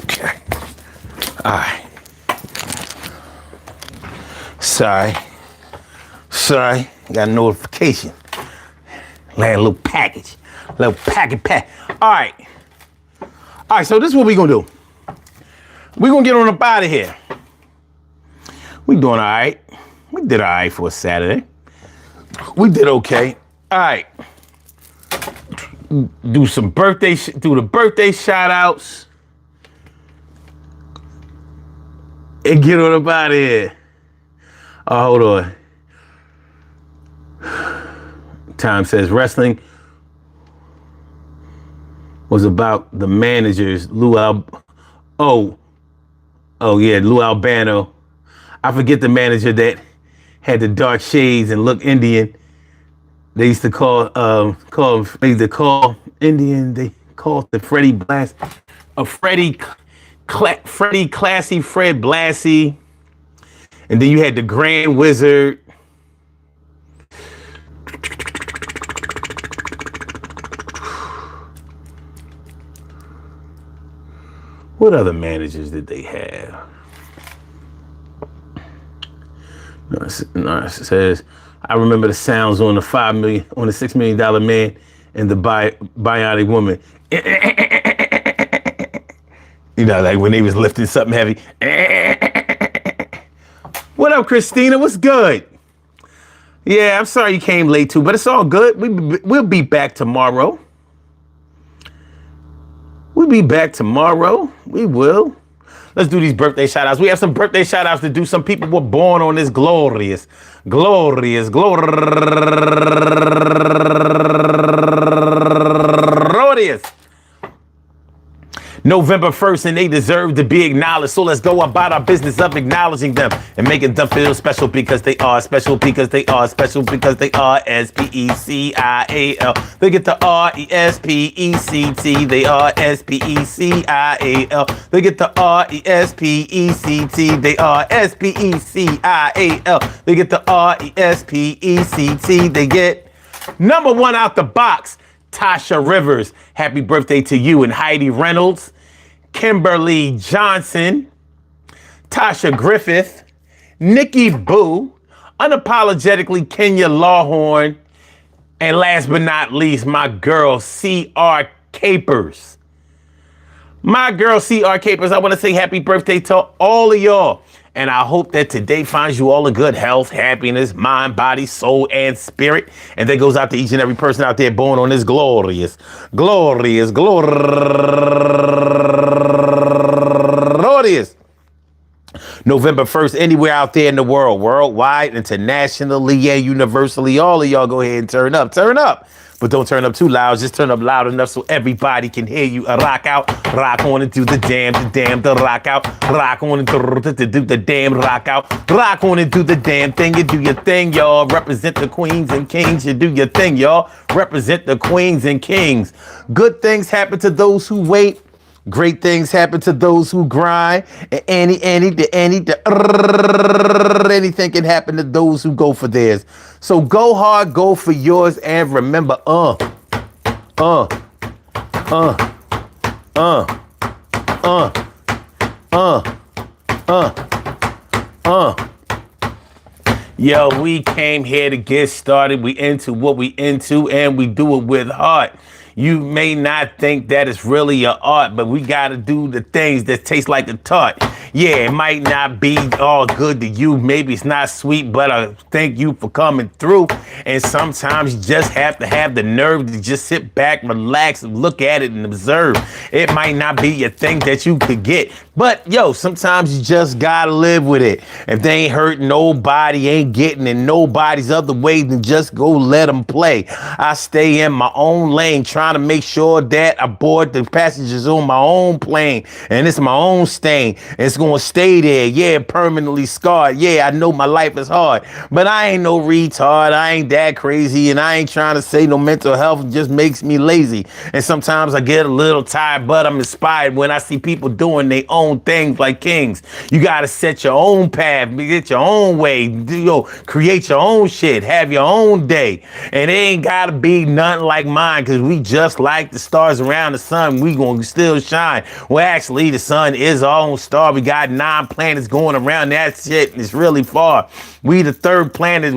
Okay. All right. Sorry. Got a notification. Like a little package. Little packet. All right, so this is what we're going to do. We're going to get on up out of here. We doing all right. We did all right for a Saturday. We did okay. All right. Do the birthday shout outs. And get on up out of here. Oh, hold on. Time says wrestling was about the managers, Lou Albano. I forget the manager that had the dark shades and looked Indian. They used to call Indian. They called the Freddie Classy Fred Blassie. And then you had the Grand Wizard. What other managers did they have? No, it says, I remember the sounds on the $6 Million Man and the bionic woman. You know, like when they was lifting something heavy. What up, Christina? What's good? Yeah, I'm sorry you came late too, but it's all good. We'll be back tomorrow. We'll be back tomorrow. We will. Let's do these birthday shout outs. We have some birthday shout outs to do. Some people were born on this glorious November 1st, and they deserve to be acknowledged. So let's go about our business of acknowledging them and making them feel special because they are special, because they are special, because they are S-P-E-C-I-A-L. They get the R-E-S-P-E-C-T. They are S-P-E-C-I-A-L. They get the R-E-S-P-E-C-T. They are S-P-E-C-I-A-L. They get the R-E-S-P-E-C-T. They get number one out the box. Tasha Rivers, happy birthday to you. And Heidi Reynolds, Kimberly Johnson, Tasha Griffith, Nikki Boo, unapologetically Kenya Lawhorn, and last but not least, my girl C.R. Capers. My girl C.R. Capers, I want to say happy birthday to all of y'all. And I hope that today finds you all in good health, happiness, mind, body, soul, and spirit. And that goes out to each and every person out there born on this glorious November 1st, anywhere out there in the world, worldwide, internationally, yeah, universally. All of y'all go ahead and turn up. Turn up. But don't turn up too loud. Just turn up loud enough so everybody can hear you. Rock out, rock on and do the damn, the rock out. Rock on and do the damn rock out. Rock on and do the damn thing. You do your thing, y'all. Represent the queens and kings. You do your thing, y'all. Represent the queens and kings. Good things happen to those who wait. Great things happen to those who grind. And anything can happen to those who go for theirs. So go hard, go for yours, and remember, Yo, we came here to get started. We into what we into, and we do it with heart. You may not think that it's really an art, but we got to do the things that taste like a tart. Yeah, it might not be all good to you. Maybe it's not sweet, but I thank you for coming through. And sometimes you just have to have the nerve to just sit back, relax, and look at it and observe. It might not be your thing that you could get, but yo, sometimes you just got to live with it. If they ain't hurting nobody, ain't getting in nobody's other way, then just go let them play. I stay in my own lane, trying to make sure that I board the passengers on my own plane, and it's my own stain. It's gonna stay there, yeah, permanently scarred. Yeah, I know my life is hard, but I ain't no retard. I ain't that crazy, and I ain't trying to say no mental health just makes me lazy. And sometimes I get a little tired, but I'm inspired when I see people doing their own things like kings. You gotta set your own path, get your own way, create your own shit, have your own day, and it ain't gotta be nothing like mine, because we just like the stars around the sun, we gonna still shine. Well, actually, the sun is our own star. We got 9 planets going around that shit, and it's really far. We the third planet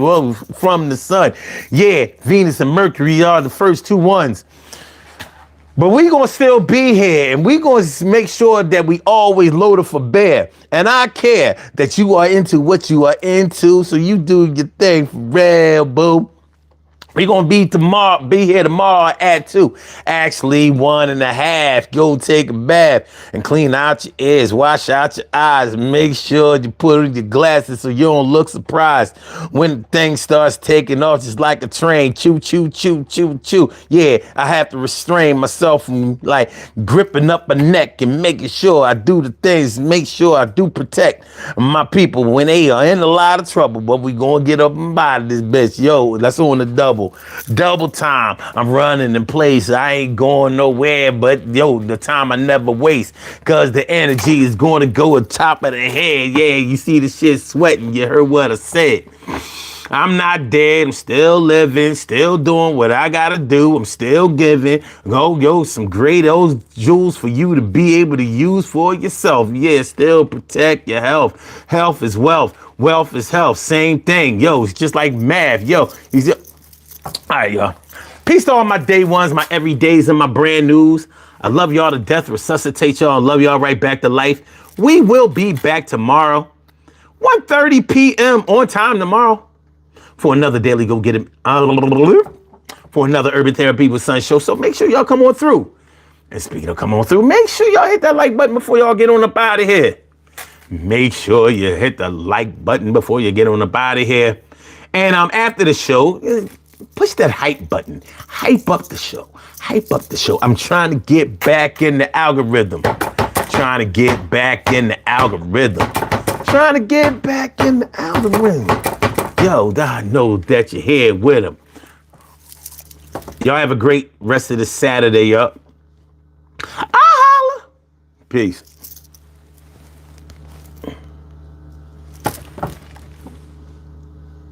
from the sun. Yeah, Venus and Mercury are the first 2 ones. But we gonna still be here, and we gonna make sure that we always loaded for bear. And I care that you are into what you are into, so you do your thing for real, boo. We're going to be here tomorrow at 2. Actually, 1.5. Go take a bath and clean out your ears. Wash out your eyes. Make sure you put on your glasses so you don't look surprised when things starts taking off just like a train. Choo, choo, choo, choo, choo. Yeah, I have to restrain myself from like gripping up a neck and making sure I do the things, make sure I do protect my people when they are in a lot of trouble. But we going to get up and buy this bitch. Yo, that's on the double time. I'm running in place. I ain't going nowhere, but yo, the time I never waste, cause the energy is going to go at top of the head. Yeah, you see the shit sweating. You heard what I said. I'm not dead. I'm still living, still doing what I gotta do. I'm still giving. Yo, some great old jewels for you to be able to use for yourself. Yeah, still protect your health. Health is wealth. Wealth is health. Same thing. Yo, it's just like math. Yo, all right, y'all. Peace to all my day ones, my everydays, and my brand news. I love y'all to death. Resuscitate y'all. I love y'all right back to life. We will be back tomorrow, 1:30 p.m. on time tomorrow for another daily Go Get It, for another Urban Therapy with Sun show. So make sure y'all come on through. And speaking of come on through, make sure y'all hit that like button before y'all get on up out of here. Make sure you hit the like button before you get on up out of here. And after the show, push that hype button. Hype up the show. Hype up the show. I'm trying to get back in the algorithm. Trying to get back in the algorithm. Trying to get back in the algorithm. Yo, I know that you're here with him. Y'all have a great rest of the Saturday, y'all. I'll holla. Peace.